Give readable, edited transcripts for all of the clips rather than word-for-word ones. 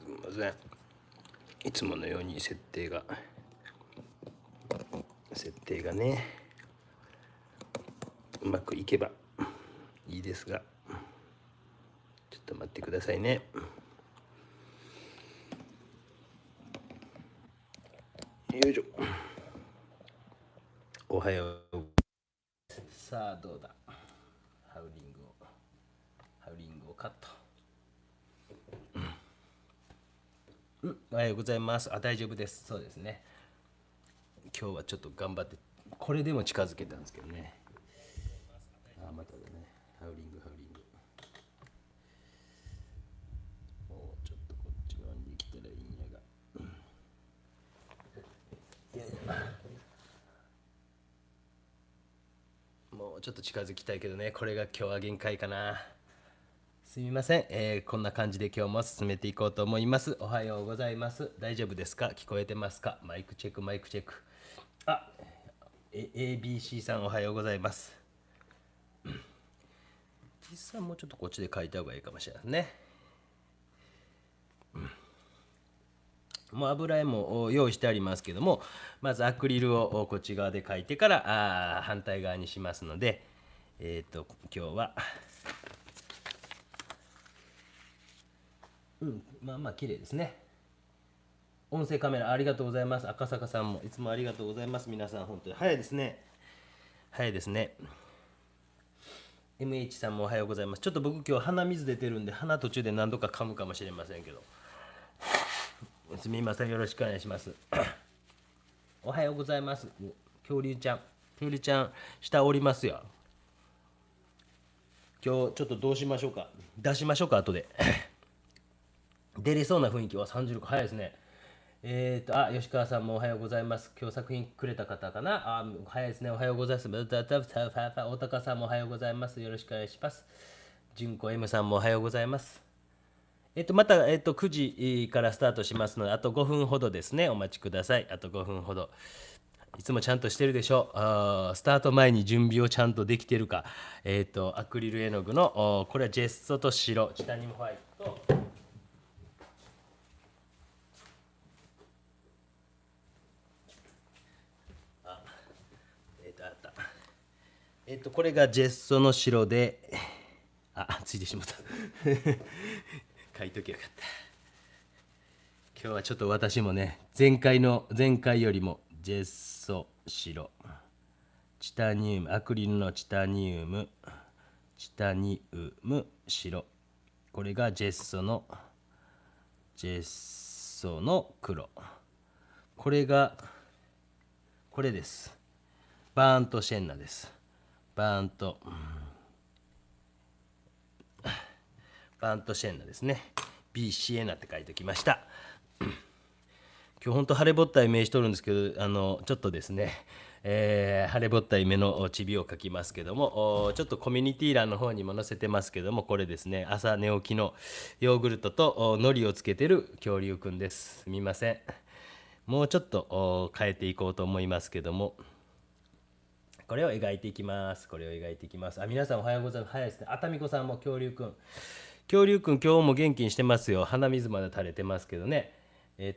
みません。いつものように設定がねうまくいけばいいですが、ちょっと待ってくださいね。よいしょ。おはよう。さあどうだ。ハウリングをカット。おはようございます。大丈夫です。そうですね。今日はちょっと頑張って、これでも近づけたんですけどね。まただね。ハウリング。もうちょっとこっち側にできたらいいんやが。いやいや。もうちょっと近づきたいけどね。これが今日は限界かな。すみません、こんな感じで今日も進めていこうと思います。おはようございます。大丈夫ですか？聞こえてますか？マイクチェック。あ、ABC さんおはようございます。実際もうちょっとこっちで書いた方がいいかもしれないですね。もう油絵も用意してありますけども、まずアクリルをこっち側で描いてから反対側にしますので、今日はまあ綺麗ですね。音声カメラありがとうございます。赤坂さんもいつもありがとうございます。皆さん本当に早いですね。MH さんもおはようございます。ちょっと僕今日鼻水出てるんで鼻途中で何度か噛むかもしれませんけど、すみません、よろしくお願いします。おはようございます。恐竜ちゃん下おりますよ。今日ちょっとどうしましょうか。出しましょうか後で。出れそうな雰囲気は36早いですね。吉川さんもおはようございます。今日作品くれた方かな。早いですね。おはようございます。大高さんもおはようございます。よろしくお願いします。純子 M さんもおはようございます。また、9時からスタートしますので、あと5分ほどですね。お待ちください。あと5分ほど。いつもちゃんとしてるでしょう。スタート前に準備をちゃんとできてるか。アクリル絵の具の、これはジェッソと白、チタニウムホワイトと、あった。これがジェッソの白で、ついてしまった。書いときゃよかった。今日はちょっと私もね、前回よりもジェッソ白、チタニウム、アクリルのチタニウム白、これがジェッソの黒、これです。バーントシェンナです。バーントシェンナですね。 B シエナって書いておきました。今日ほんと晴れぼったい目しとるんですけど、ちょっとですね、晴れぼったい目のチビを描きますけども、ちょっとコミュニティ欄の方にも載せてますけども、これですね、朝寝起きのヨーグルトと海苔をつけてる恐竜くんです。すみません。もうちょっと変えていこうと思いますけども、これを描いていきます。皆さんおはようございます。早いですね。熱海子さんも恐竜くん今日も元気にしてますよ。鼻水まで垂れてますけどね。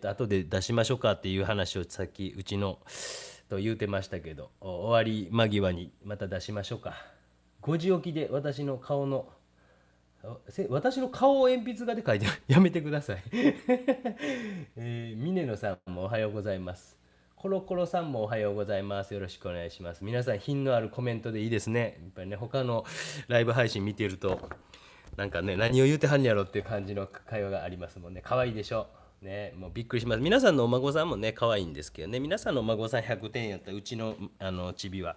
後で出しましょうかっていう話をさっきうちのと言うてましたけど、終わり間際にまた出しましょうか。5時起きで私の顔を鉛筆画で描いてやめてください。峰野さんもおはようございます。コロコロさんもおはようございます。よろしくお願いします。皆さん品のあるコメントでいいですね。やっぱりね、他のライブ配信見てるとなんかね、何を言うてはんやろっていう感じの会話がありますもんね。可愛いでしょね。もうびっくりします。皆さんのお孫さんもね可愛いんですけどね、皆さんのお孫さん100点やったらうちのチビは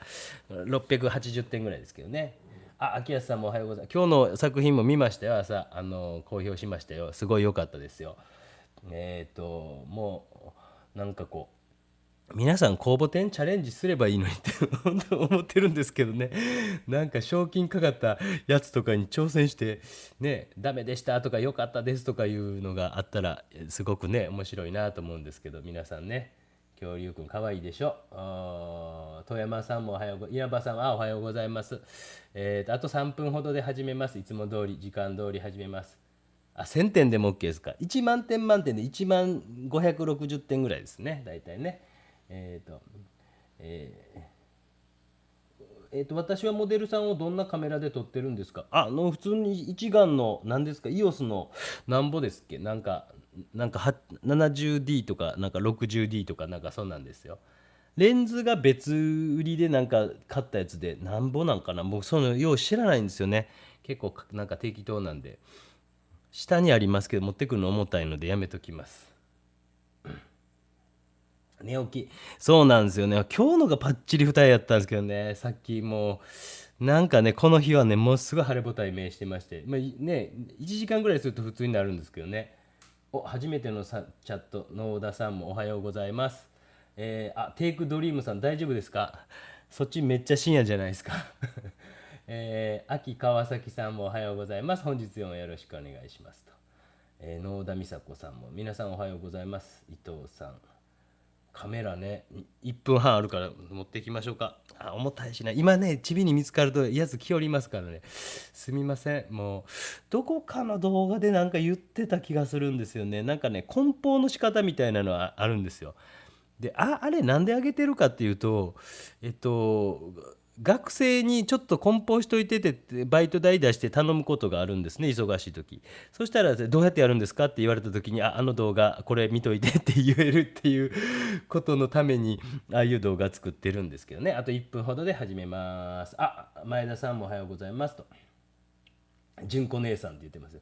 680点ぐらいですけどね。秋安さんもおはようございます。今日の作品も見ましたよ。朝公表しましたよ。すごい良かったですよ。もうなんかこう、皆さん公募展チャレンジすればいいのにって本当思ってるんですけどね。なんか賞金かかったやつとかに挑戦してね、ダメでしたとか良かったですとかいうのがあったらすごくね面白いなと思うんですけど、皆さんね、恐竜くんかわいいでしょ。富山さんもおはようご稲葉さんはおはようございます。あと3分ほどで始めます。いつも通り時間通り始めます。1000点でも OK ですか。1万点満点で1万560点ぐらいですね、大体ね。えっ、と、え私はモデルさんをどんなカメラで撮ってるんですか。普通に一眼の何ですか、EOS のなんぼですっけ、なんか 70D とかなんか 60D とかなんかそんなんですよ。レンズが別売りでなんか買ったやつでなんぼなんかな、僕そのよう知らないんですよね。結構なんか適当なんで、下にありますけど持ってくるの重たいのでやめときます。寝起き、そうなんですよね。今日のがパッチリ二重やったんですけどね、さっきもうなんかね、この日はねもうすぐ晴れぼたい目してまして、ね、1時間ぐらいすると普通になるんですけどね。初めてのチャット、野田さんもおはようございます。テイクドリームさん大丈夫ですか。そっちめっちゃ深夜じゃないですか。秋川崎さんもおはようございます。本日もよろしくお願いしますと。野田美佐子さんも皆さんおはようございます。伊藤さん、カメラね、1分半あるから持っていきましょうか。重たいしな。今ね、チビに見つかるとやつ気負りますからね。すみません。もう、どこかの動画でなんか言ってた気がするんですよね。なんかね、梱包の仕方みたいなのはあるんですよ。で、あれなんであげてるかっていうと、えっと、学生にちょっと梱包しといててってバイト代出して頼むことがあるんですね、忙しい時。そしたらどうやってやるんですかって言われた時に、あの動画これ見といてって言えるっていうことのためにああいう動画作ってるんですけどね。あと1分ほどで始めます。前田さんもおはようございますと。純子姉さんって言ってますよ。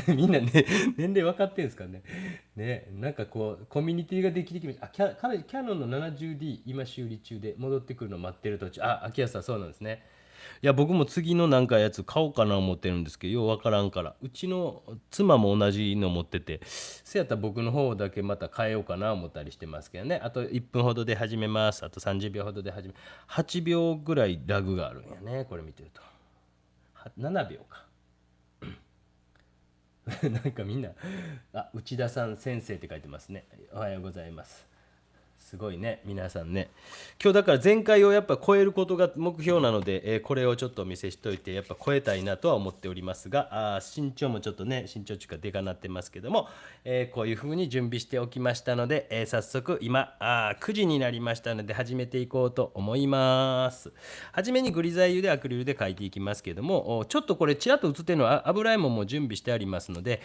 みんなね、年齢分かってんですかね。ね、なんかこう、コミュニティができてきました。キャノンの 70D、今修理中で戻ってくるの待ってる途中。秋安さん、そうなんですね。いや、僕も次のなんかやつ買おうかな思ってるんですけど、よう分からんから。うちの妻も同じの持ってて、せやったら僕の方だけまた変えようかな思ったりしてますけどね。あと1分ほどで始めます。あと30秒ほどで始め、8秒ぐらいラグがあるんやね、これ見てると。7秒か。なんかみんな、内田さん先生って書いてますね。おはようございます。すごいね、皆さんね。今日だから前回をやっぱ超えることが目標なので、これをちょっとお見せしといて、やっぱ超えたいなとは思っておりますが、身長もちょっとね、身長値がでかなってますけども、こういう風に準備しておきましたので、早速今9時になりましたので始めていこうと思います。はじめにグリザイ油でアクリルで描いていきますけども、ちょっとこれちらっと映ってるのは油絵ももう準備してありますので、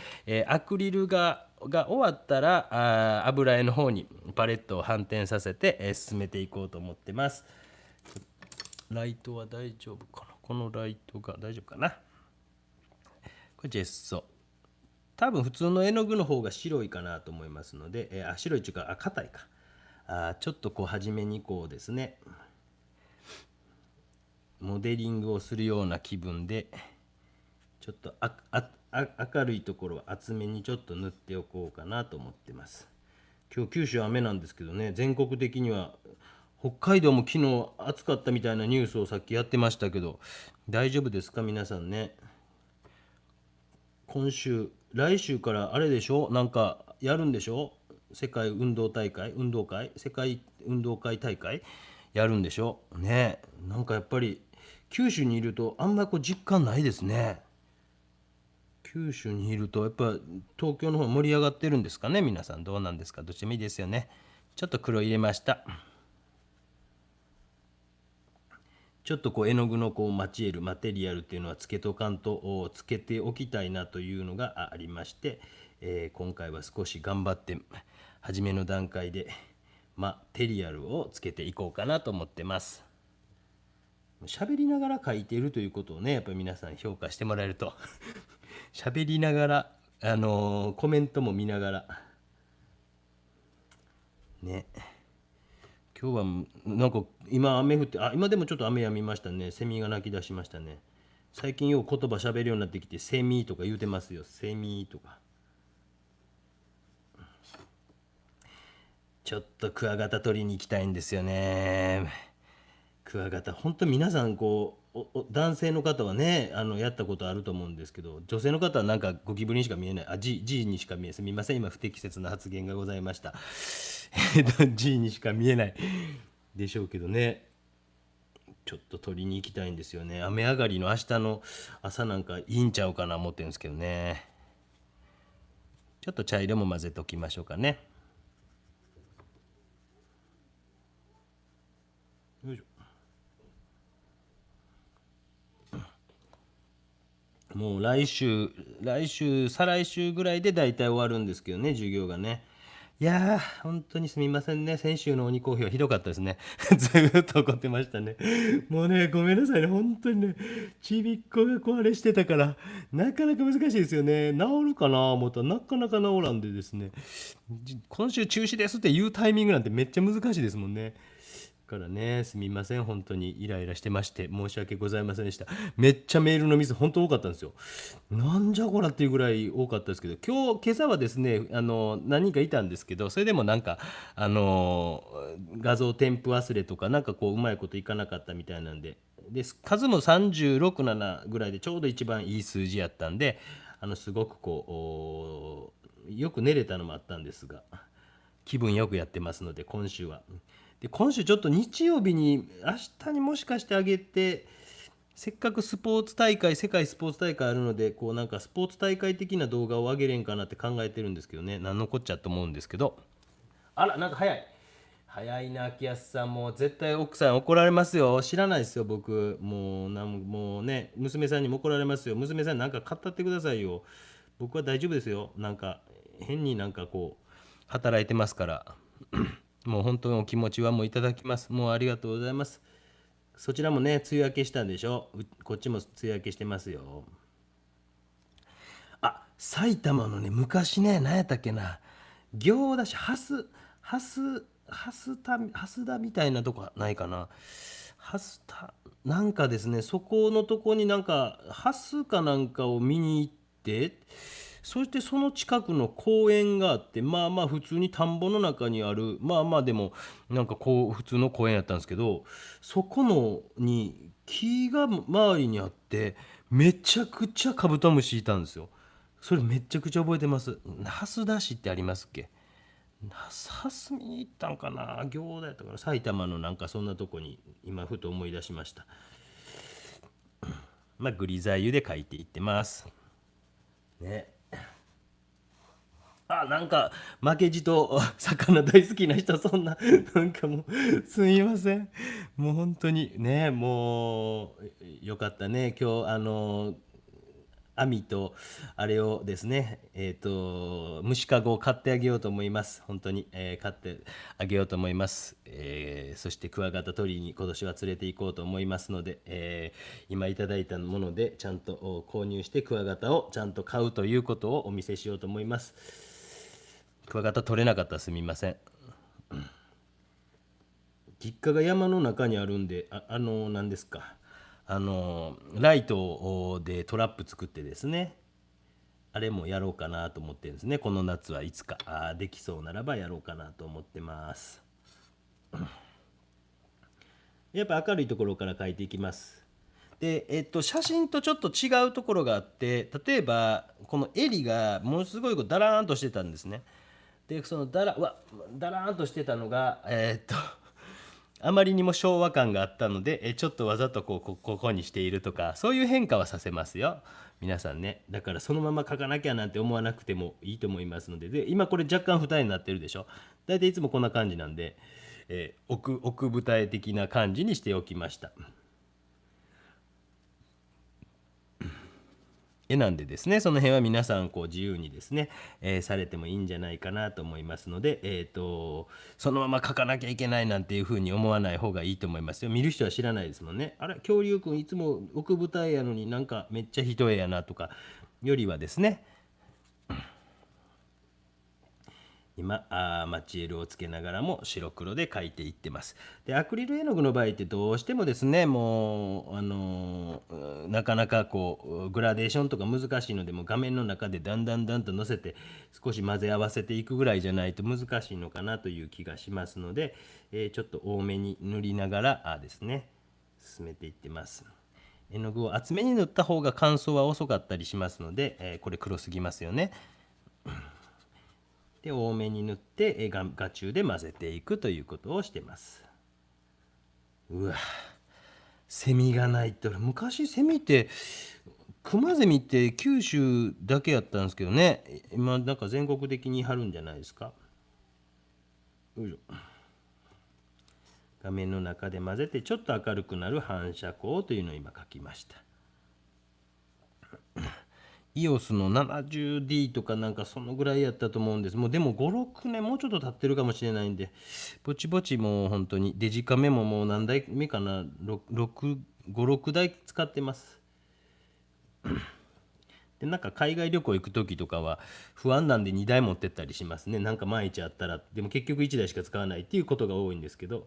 アクリルが終わったら油絵の方にパレットを反転させて、進めていこうと思ってます。ライトは大丈夫かな。このライトが大丈夫かな。これジェッソ。多分普通の絵の具の方が白いかなと思いますので、白いっていうか硬いか。ちょっとこう初めにこうですね、モデリングをするような気分でちょっと明るいところを厚めにちょっと塗っておこうかなと思ってます。今日九州雨なんですけどね、全国的には北海道も昨日暑かったみたいなニュースをさっきやってましたけど、大丈夫ですか皆さんね。来週からあれでしょ、なんかやるんでしょ、世界運動大会運動会世界運動会大会やるんでしょね。なんかやっぱり九州にいるとあんまりこう実感ないですね。九州にいるとやっぱ東京の方盛り上がってるんですかね。皆さんどうなんですか。どっちでもいいですよね。ちょっと黒入れました。ちょっとこう絵の具のこうマテリアルっていうのはつけとかんとつけておきたいなというのがありまして、今回は少し頑張って初めの段階でマテリアルをつけていこうかなと思ってます。喋りながら書いているということをね、やっぱり皆さん評価してもらえると喋りながら、コメントも見ながらね。今日はなんか今雨降って、今でもちょっと雨やみましたね。セミが鳴き出しましたね。最近よう言葉喋るようになってきて、セミとか言うてますよ。セミとか。ちょっとクワガタ取りに行きたいんですよね。クワガタ、本当皆さんこう男性の方はね、やったことあると思うんですけど、女性の方はなんかゴキブリにしか見えない。G にしか見えない。すみません、今不適切な発言がございました。G にしか見えないでしょうけどね。ちょっと取りに行きたいんですよね。雨上がりの明日の朝なんかいいんちゃうかな思ってるんですけどね。ちょっと茶色も混ぜておきましょうかね。よいしょ。もう再来週ぐらいで大体終わるんですけどね、授業がね。いやー、本当にすみませんね。先週の鬼好評ひどかったですね。ずーっと怒ってましたね。もうね、ごめんなさいね。本当にね、ちびっこが壊れしてたから、なかなか難しいですよね。治るかな思ったらなかなか治らんでですね。今週中止ですっていうタイミングなんてめっちゃ難しいですもんね。からね、すみません、本当にイライラしてまして申し訳ございませんでした。めっちゃメールのミス本当多かったんですよ。なんじゃこらっていうぐらい多かったですけど、今朝はですね、何人かいたんですけど、それでもなんか画像添付忘れとかなんかこううまいこといかなかったみたいなんで、数も36、7ぐらいでちょうど一番いい数字やったんで、すごくこうよく寝れたのもあったんですが、気分よくやってますので今週は。で今週ちょっと日曜日に明日にもしかしてあげて、せっかくスポーツ大会世界スポーツ大会あるので、こうなんかスポーツ大会的な動画を上げれんかなって考えてるんですけどね、何のこっちゃと思うんですけど。あらなんか早いな。秋安さんも絶対奥さん怒られますよ。知らないですよ僕。もうね、娘さんにも怒られますよ。娘さんなんか買ったってくださいよ。僕は大丈夫ですよ。なんか変になんかこう働いてますから。もう本当にお気持ちはもういただきます。もうありがとうございます。そちらもね、梅雨明けしたんでしょ。こっちも梅雨明けしてますよ。あ、埼玉のね、昔ね、何やったっけな。行田市、ハス田みたいなとこないかな。ハス田、なんかですね、そこのとこになんか、ハスかなんかを見に行って、そしてその近くの公園があって、まあまあ普通に田んぼの中にある、まあまあでもなんかこう普通の公園やったんですけど、そこのに木が周りにあって、めちゃくちゃカブトムシいたんですよ。それめちゃくちゃ覚えてます。蓮田市ってありますっけ。蓮見に行ったんかな、行田やったかな、埼玉のなんかそんなとこに今ふと思い出しました。まあグリザ湯で書いていってますね。あ、なんか負けじと魚大好きな人、そんななんかもうすみません。もう本当にね、もうよかったね今日網とあれをですね、虫かごを買ってあげようと思います。本当に、買ってあげようと思います。そしてクワガタ取りに今年は連れて行こうと思いますので、今いただいたものでちゃんと購入してクワガタをちゃんと買うということをお見せしようと思います。クワガタ取れなかったらすみません。実家が山の中にあるんで、何ですか、ライトでトラップ作ってですね、あれもやろうかなと思ってるんですね。この夏はいつかできそうならばやろうかなと思ってます。やっぱ明るいところから描いていきます。で、写真とちょっと違うところがあって、例えばこの襟がものすごいこうダラーンとしてたんですね。でそのダラーンとしてたのがあまりにも昭和感があったので、ちょっとわざとここにしているとか、そういう変化はさせますよ皆さんね。だからそのまま描かなきゃなんて思わなくてもいいと思いますので、今これ若干二重になってるでしょ。大体いつもこんな感じなんで、奥二重的な感じにしておきました。絵なんでですね、その辺は皆さんこう自由にですね、されてもいいんじゃないかなと思いますので、そのまま描かなきゃいけないなんていうふうに思わない方がいいと思いますよ。見る人は知らないですもんね。あれ恐竜くんいつも奥舞台やのになんかめっちゃ一重やなとかよりはですね、今マチエールをつけながらも白黒で描いていってます。でアクリル絵の具の場合ってどうしてもですね、もうなかなかこうグラデーションとか難しいので、もう画面の中でだんだんと乗せて少し混ぜ合わせていくぐらいじゃないと難しいのかなという気がしますので、ちょっと多めに塗りながらですね進めていってます。絵の具を厚めに塗った方が乾燥は遅かったりしますので、これ黒すぎますよね。で多めに塗って画中で混ぜていくということをしてます。うわ、セミが鳴いてる。昔セミってクマゼミって九州だけやったんですけどね、今なんか全国的に貼るんじゃないですか。よいしょ。画面の中で混ぜてちょっと明るくなる反射光というのを今書きました。EOS の 70D とかなんかそのぐらいやったと思うんです。もうでも5、6年もうちょっと経ってるかもしれないんで、ぼちぼちもう本当にデジカメももう何台目かな、5、6台使ってます。でなんか海外旅行行く時とかは不安なんで2台持ってったりしますね。なんか万一あったら。でも結局1台しか使わないっていうことが多いんですけど。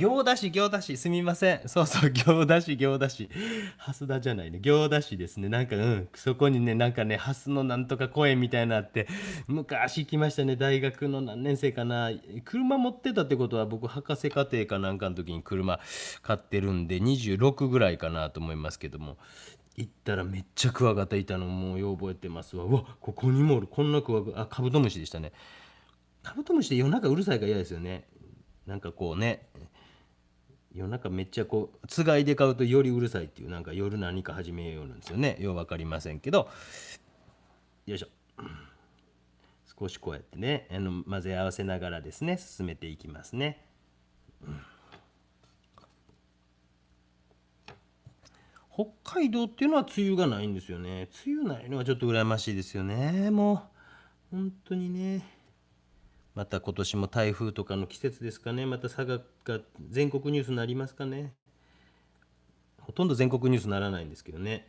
行田市、すみません。そうそう、行田市。蓮田じゃないね。行田市ですね。なんか、そこにね、なんかね、蓮のなんとか公園みたいなのあって、昔行きましたね。大学の何年生かな。車持ってたってことは、僕、博士課程かなんかの時に車買ってるんで、26ぐらいかなと思いますけども。行ったらめっちゃクワガタいたのもうよう覚えてますわ。うわ、ここにもおる。こんなクワガタ、カブトムシでしたね。カブトムシって夜中うるさいから嫌ですよね。なんかこうね、夜中めっちゃこうつがいで買うとよりうるさいっていう、なんか夜何か始めよるんですよね。よう分かりませんけど、よいしょ。少しこうやってね、混ぜ合わせながらですね進めていきますね。北海道っていうのは梅雨がないんですよね。梅雨ないのはちょっと羨ましいですよね。もう本当にね。また今年も台風とかの季節ですかね。また佐賀が全国ニュースになりますかね。ほとんど全国ニュースにならないんですけどね。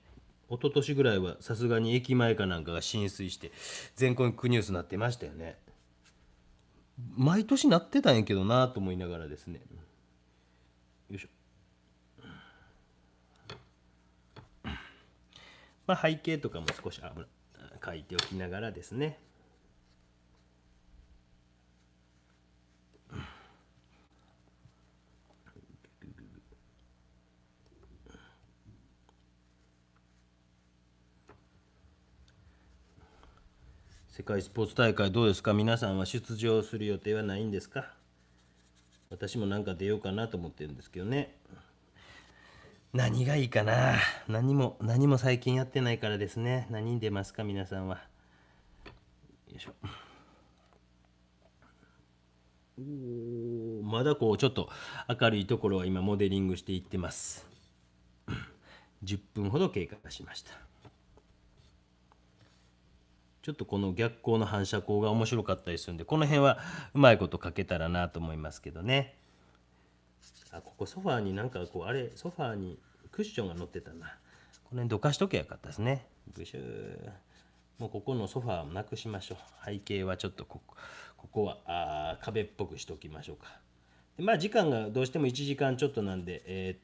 一昨年ぐらいはさすがに駅前かなんかが浸水して全国ニュースになってましたよね。毎年なってたんやけどなと思いながらですね。よいしょ。まあ、背景とかも少し書いておきながらですね。世界スポーツ大会どうですか？皆さんは出場する予定はないんですか？私もなんか出ようかなと思ってるんですけどね。何がいいかな。何も最近やってないからですね。何に出ますか皆さんは。よいしょ。まだこうちょっと明るいところは今モデリングしていってます。10分ほど経過しました。ちょっとこの逆光の反射光が面白かったりするんで、この辺はうまいこと書けたらなと思いますけどね。ここソファーになんかこうソファーにクッションが乗ってたな。この辺どかしとけばよかったですね。ブシュー。もうここのソファーをなくしましょう。背景はちょっとここは壁っぽくしておきましょうか。まあ時間がどうしても1時間ちょっとなんで、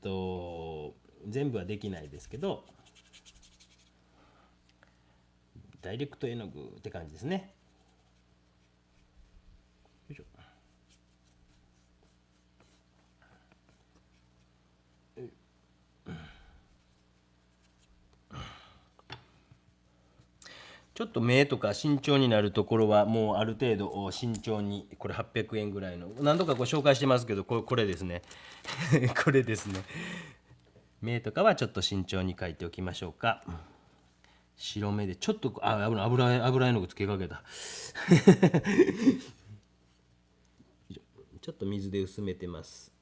全部はできないですけど、ダイレクト絵の具って感じですね。よいしょ。ちょっと目とか慎重になるところはもうある程度慎重に、これ800円ぐらいの何度かご紹介してますけど、これですね。これですね。目とかはちょっと慎重に描いておきましょうか。白目でちょっと油絵の具つけかけた。ちょっと水で薄めてます。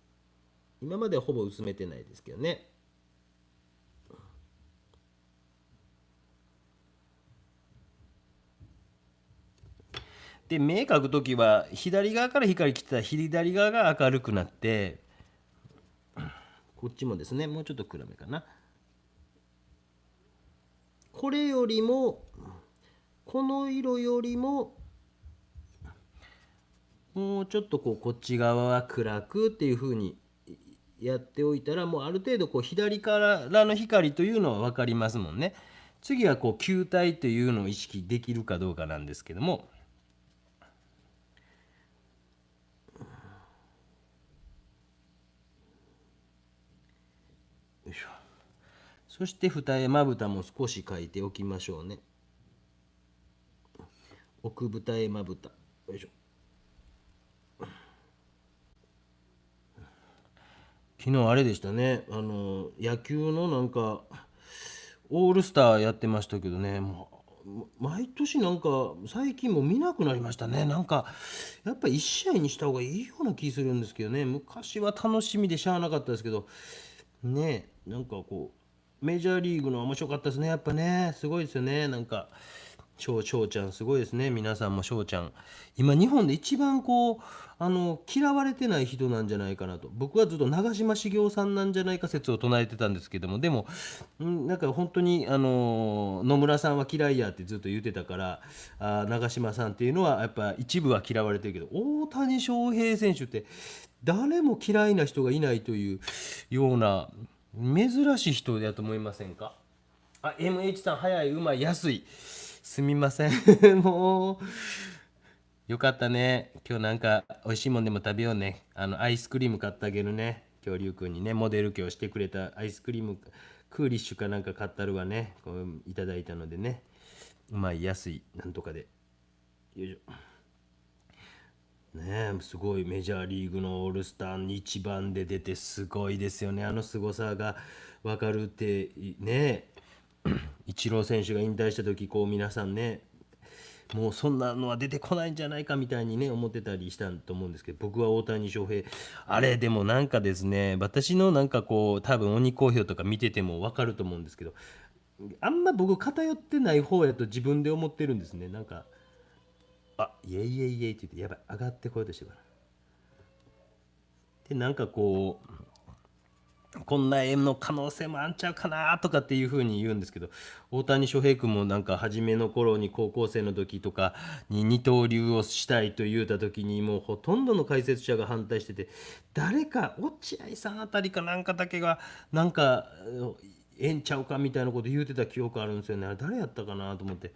今まではほぼ薄めてないですけどね。で目描く時は左側から光来てたら左側が明るくなって、こっちもですねもうちょっと暗めかな。これよりもこの色よりももうちょっとこっち側は暗くっていう風にやっておいたら、もうある程度左からの光というのは分かりますもんね。次は球体というのを意識できるかどうかなんですけども、よいしょ。そして二重まぶたも少し描いておきましょうね。奥豚えま豚。よいしょ。昨日あれでしたね、野球のなんかオールスターやってましたけどね、もう毎年なんか最近もう見なくなりましたね。なんかやっぱ1試合にした方がいいような気するんですけどね。昔は楽しみでしゃあなかったですけどね。なんかこうメジャーリーグの面白かったですね。やっぱね、すごいですよね。なんか翔ちゃんすごいですね。皆さんも翔ちゃん今日本で一番こう嫌われてない人なんじゃないかなと。僕はずっと長嶋茂雄さんなんじゃないか説を唱えてたんですけども、でもなんか本当に野村さんは嫌いやってずっと言ってたから、長嶋さんっていうのはやっぱ一部は嫌われてるけど、大谷翔平選手って誰も嫌いな人がいないというような珍しい人だと思いませんか？MH さん、早い、うまい、安い。すみません。もう、よかったね。今日なんか、美味しいもんでも食べようね。アイスクリーム買ってあげるね。恐竜くんにね、モデル今日してくれたアイスクリーム、クーリッシュかなんか買ったるわね。こういただいたのでね。うまい、安い、なんとかで。よいしょ。ねえ、すごいメジャーリーグのオールスターに一番で出てすごいですよね。あの凄さが分かるってね。イチロー選手が引退した時こう皆さんね、もうそんなのは出てこないんじゃないかみたいにね思ってたりしたと思うんですけど、僕は大谷翔平あれでもなんかですね、私のなんかこう多分鬼好評とか見てても分かると思うんですけど、あんま僕偏ってない方やと自分で思ってるんですね。なんかイエイイエイイエイって言ってやばい上がってこようとしてるからで、なんかこうこんな絵の可能性もあんちゃうかなとかっていう風に言うんですけど、大谷翔平君もなんか初めの頃に高校生の時とかに二刀流をしたいと言うた時にもうほとんどの解説者が反対してて、誰か落合さんあたりかなんかだけがなんかええんちゃうかみたいなこと言うてた記憶あるんですよね。あれ誰やったかなと思って。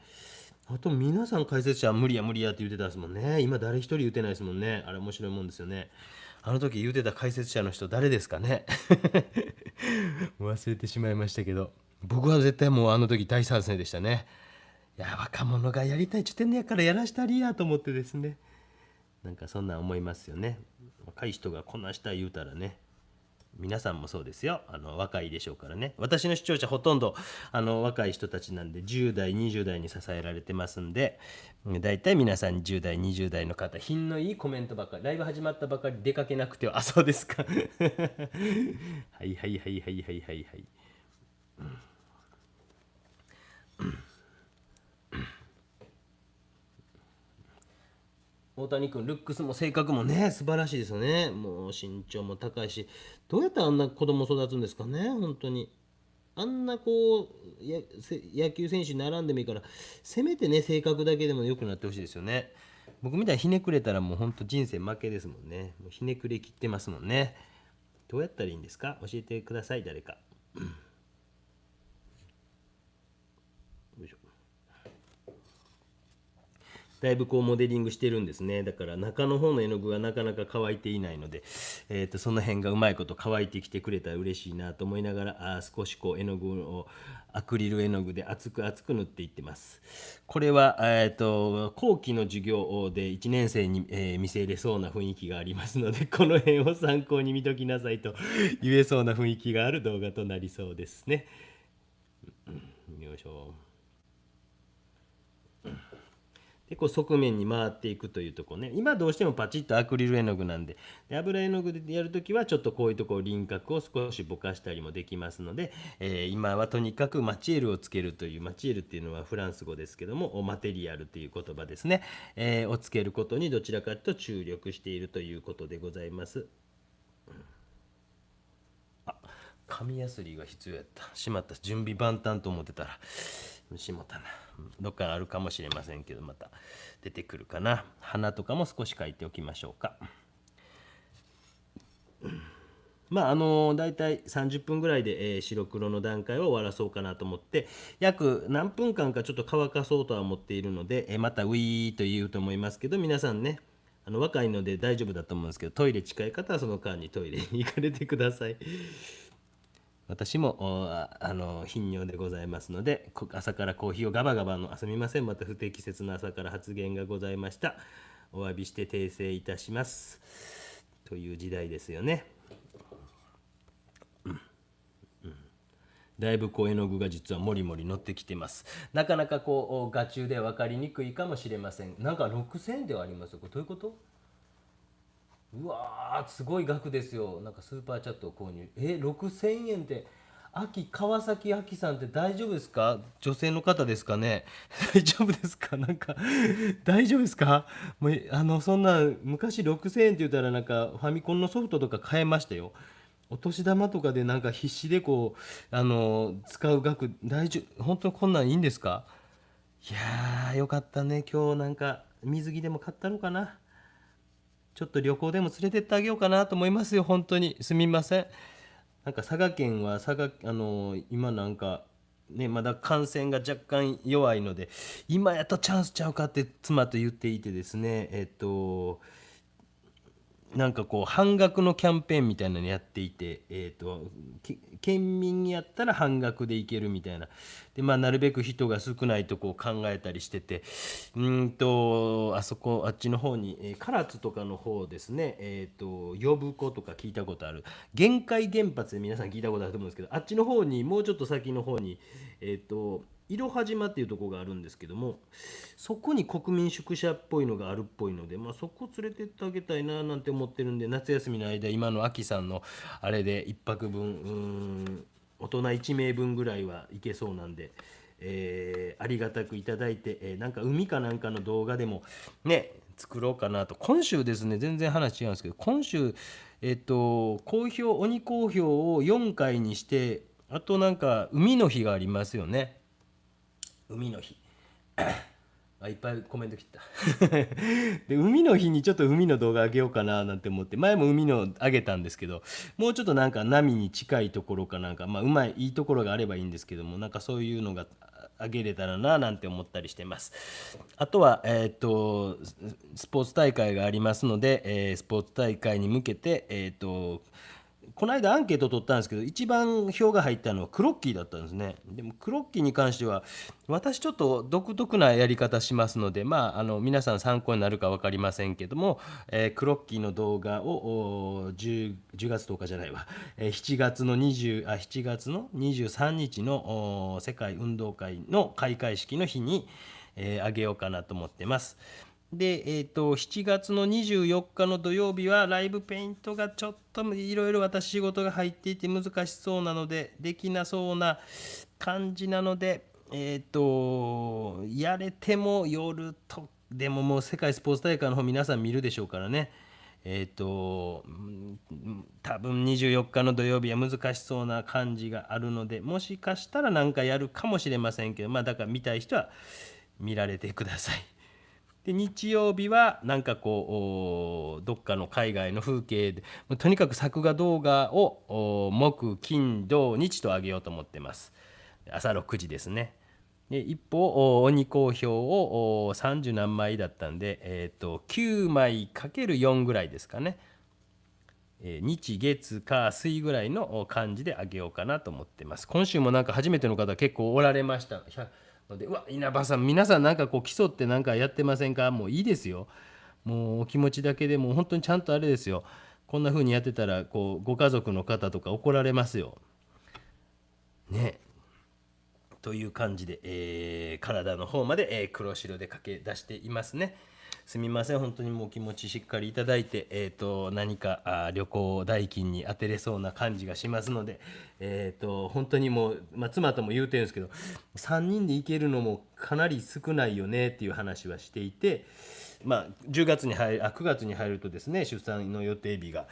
あと皆さん解説者は無理や無理やって言ってたんですもんね。今誰一人言ってないですもんね。あれ面白いもんですよね。あの時言うてた解説者の人誰ですかね。忘れてしまいましたけど、僕は絶対もうあの時大賛成でしたね。いや若者がやりたいっちゅってんねやからやらしたりやと思ってですね、なんかそんなん思いますよね。若い人がこんなんしたい言うたらね、皆さんもそうですよ。若いでしょうからね。私の視聴者ほとんど若い人たちなんで10代20代に支えられてますんで、だいたい皆さん10代20代の方品のいいコメントばっかり。ライブ始まったばかり出かけなくてはそうですか。はいはいはいはいはいはいはい。大谷君ルックスも性格もね素晴らしいですよね。もう身長も高いし、どうやってあんな子供育つんですかね本当に。あんなこう野球選手に並んでもいいから、せめてね性格だけでも良くなってほしいですよね。僕みたいにひねくれたらもうほんと人生負けですもんね。もうひねくれきってますもんね。どうやったらいいんですか、教えてください誰か。よいしょ。だいぶこうモデリングしてるんですね。だから中の方の絵の具がなかなか乾いていないので、その辺がうまいこと乾いてきてくれたら嬉しいなと思いながら、少しこう絵の具をアクリル絵の具で厚く厚く塗っていってます。これは、後期の授業で1年生に、見せれそうな雰囲気がありますので、この辺を参考に見ときなさいと言えそうな雰囲気がある動画となりそうですね。よいしょ。でこう側面に回っていくというところね、今どうしてもパチッとアクリル絵の具なんで、油絵の具でやるときはちょっとこういうところ輪郭を少しぼかしたりもできますので、今はとにかくマチエールをつけるという、マチエールっていうのはフランス語ですけどもマテリアルという言葉ですね、をつけることにどちらかと注力しているということでございます。紙やすりが必要やった。しまった。準備万端と思ってたらしもたな。どっかあるかもしれませんけど、また出てくるかな。花とかも少し描いておきましょうか。まあ大体30分ぐらいで、白黒の段階を終わらそうかなと思って、約何分間かちょっと乾かそうとは思っているので、またウィーと言うと思いますけど、皆さんね若いので大丈夫だと思うんですけど、トイレ近い方はその間にトイレに行かれてください。私も頻尿でございますので、朝からコーヒーをガバガバの、すみません、また不適切な朝から発言がございました。お詫びして訂正いたしますという時代ですよね。だいぶ絵の具が実はもりもり乗ってきてます。なかなか画中で分かりにくいかもしれません。なんか6000円ではありますよ。これどういうこと？うわー、すごい額ですよ。なんかスーパーチャットを購入。6000円って、川崎あきさんって大丈夫ですか？女性の方ですかね？大丈夫ですか？なんか大丈夫ですか？もうそんな昔6000円って言ったらなんかファミコンのソフトとか買えましたよ。お年玉とかでなんか必死で使う額、本当にこんなんいいんですか？いやー、よかったね。今日なんか水着でも買ったのかな。ちょっと旅行でも連れてってあげようかなと思いますよ。本当にすみません。なんか佐賀県は今なんかね、まだ感染が若干弱いので、今やっとチャンスちゃうかって妻と言っていてですね、なんか半額のキャンペーンみたいなのやっていて、県民やったら半額で行けるみたいな。で、まあ、なるべく人が少ないとこ考えたりしてて、あっちの方に、唐津とかの方ですね、呼子とか聞いたことある。限界原発で皆さん聞いたことあると思うんですけど、あっちの方に、もうちょっと先の方に、いろは島っていうところがあるんですけども、そこに国民宿舎っぽいのがあるっぽいので、まあ、そこ連れてってあげたいななんて思ってるんで、夏休みの間今の秋さんのあれで1泊分大人1名分ぐらいは行けそうなんで、ありがたくいただいて、なんか海かなんかの動画でもね作ろうかなと。今週ですね、全然話違うんですけど、今週鬼好評を4回にして、あとなんか海の日がありますよね。海の日いっぱいコメント切ったで、海の日にちょっと海の動画あげようかななんて思って、前も海のあげたんですけど、もうちょっとなんか波に近いところかなんか、まあいいところがあればいいんですけども、なんかそういうのがあげれたらななんて思ったりしてます。あとはスポーツ大会がありますので、スポーツ大会に向けてこの間アンケート取ったんですけど、一番票が入ったのはクロッキーだったんですね。でもクロッキーに関しては私ちょっと独特なやり方しますので、まあ、皆さん参考になるか分かりませんけども、クロッキーの動画を10月10日じゃないわ、7月の23日の世界運動会の開会式の日に、あげようかなと思ってます。で、7月の24日の土曜日はライブペイントがちょっといろいろ私仕事が入っていて難しそうなので、できなそうな感じなので、やれても夜と、でももう世界スポーツ大会の方皆さん見るでしょうからね。多分24日の土曜日は難しそうな感じがあるので、もしかしたら何かやるかもしれませんけど、まあだから見たい人は見られてください。で、日曜日はなんかどっかの海外の風景で、とにかく作画動画を木金土日と上げようと思ってます。朝6時ですね。で一方鬼好評を30何枚だったんで、9枚かける4ぐらいですかね。日月火水ぐらいの感じであげようかなと思ってます。今週もなんか初めての方結構おられましたので、稲葉さん皆さんなんか競ってなんかやってませんか？もういいですよ。もうお気持ちだけでもう本当にちゃんとあれですよ。こんな風にやってたらご家族の方とか怒られますよね。という感じで、体の方まで、黒白で駆け出していますね。すみません、本当にもう気持ちしっかりいただいて、何か旅行代金に充てれそうな感じがしますので、本当にもう、まあ、妻とも言うてるんですけど、3人で行けるのもかなり少ないよねっていう話はしていて、まあ、9月に入るとですね、出産の予定日が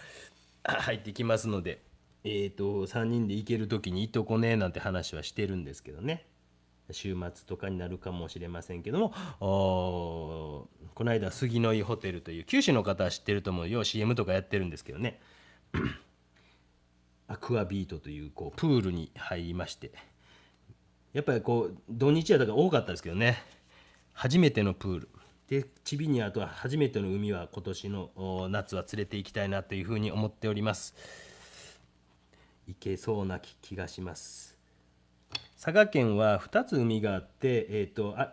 入ってきますので、3人で行ける時に行っとこねなんて話はしてるんですけどね。週末とかになるかもしれませんけども、この間杉の井ホテルという九州の方は知ってると思うよ。 CM とかやってるんですけどね、アクアビートというプールに入りまして、やっぱり土日やだから多かったですけどね、初めてのプールでチビニアとは初めての海は今年の夏は連れて行きたいなというふうに思っております。行けそうな気がします。佐賀県は2つ海があって、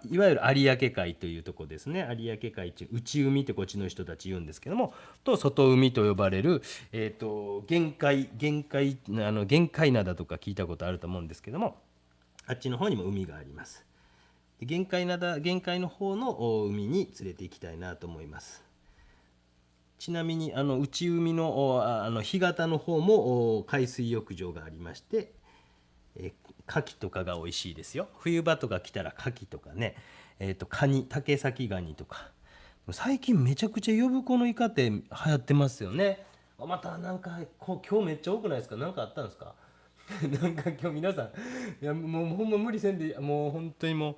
いわゆる有明海というとこですね。有明海っていう内海ってこっちの人たち言うんですけども、と外海と呼ばれる、玄界灘とか聞いたことあると思うんですけども、あっちの方にも海があります。玄界の方の海に連れて行きたいなと思います。ちなみに内海の干潟の方も海水浴場がありまして、牡蠣とかが美味しいですよ。冬場とか来たら牡蠣とかね、カニ、竹崎ガニとか。最近めちゃくちゃ呼子のイカって流行ってますよね。またなんか今日めっちゃ多くないですか？なんかあったんですか？なんか今日皆さん、いやもうほんま無理せんで、もう本当にも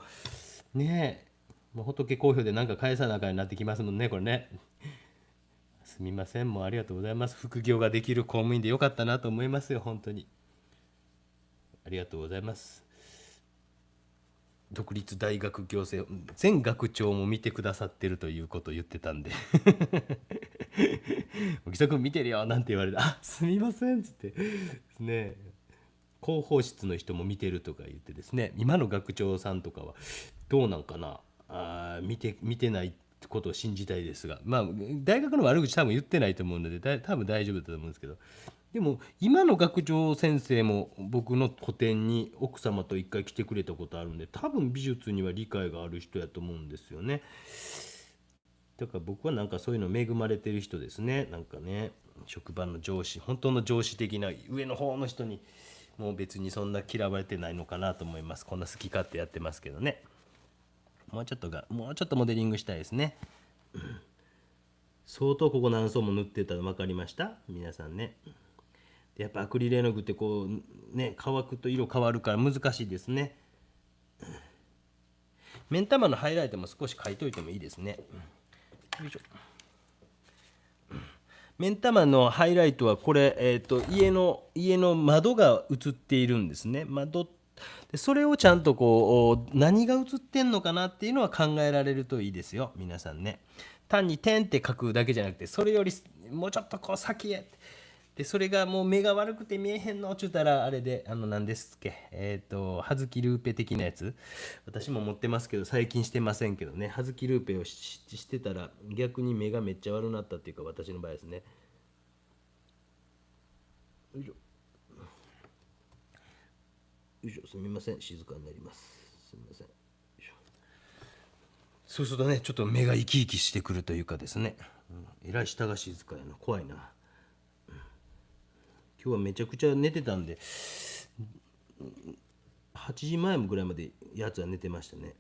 うねえ、もう仏好評でなんか返さなあかんようになってきますもんね、これね。すみません、もうありがとうございます。副業ができる公務員でよかったなと思いますよ、本当に。ありがとうございます。独立大学行政前学長も見てくださってるということを言ってたんで「木曽君見てるよ」なんて言われて「あ、すみません」っつってですね、広報室の人も見てるとか言ってですね、今の学長さんとかはどうなんかな、見てないことを信じたいですが、まあ大学の悪口多分言ってないと思うので多分大丈夫だと思うんですけど、でも今の学長先生も僕の個展に奥様と一回来てくれたことあるんで、多分美術には理解がある人やと思うんですよね。だから僕はなんかそういうの恵まれてる人ですね。なんかね、職場の上司、本当の上司的な上の方の人にもう別にそんな嫌われてないのかなと思います。こんな好き勝手やってますけどね。もうちょっとモデリングしたいですね。相当ここ何層も塗ってたら分かりました皆さんね。でやっぱアクリル絵の具ってこうね、乾くと色変わるから難しいですね。目ん玉のハイライトも少し描いといてもいいですね。よいしょ。目ん玉のハイライトはこれ、家の窓が映っているんですね。窓でそれをちゃんとこう何が映ってんのかなっていうのは考えられるといいですよ皆さんね。単に点って書くだけじゃなくて、それよりもうちょっとこう先へで、それがもう目が悪くて見えへんのっちゅうたらあれで何ですっけ、葉月ルーペ的なやつ、私も持ってますけど最近してませんけどね、葉月ルーペをしてたら逆に目がめっちゃ悪くなったっていうか、私の場合ですね。よいしょよいしょ、すみません、静かになります。すみません。そうするとね、ちょっと目が生き生きしてくるというかですね、えらい下が静かやな、怖いな。今日はめちゃくちゃ寝てたんで、8時前ぐらいまでやつは寝てましたね。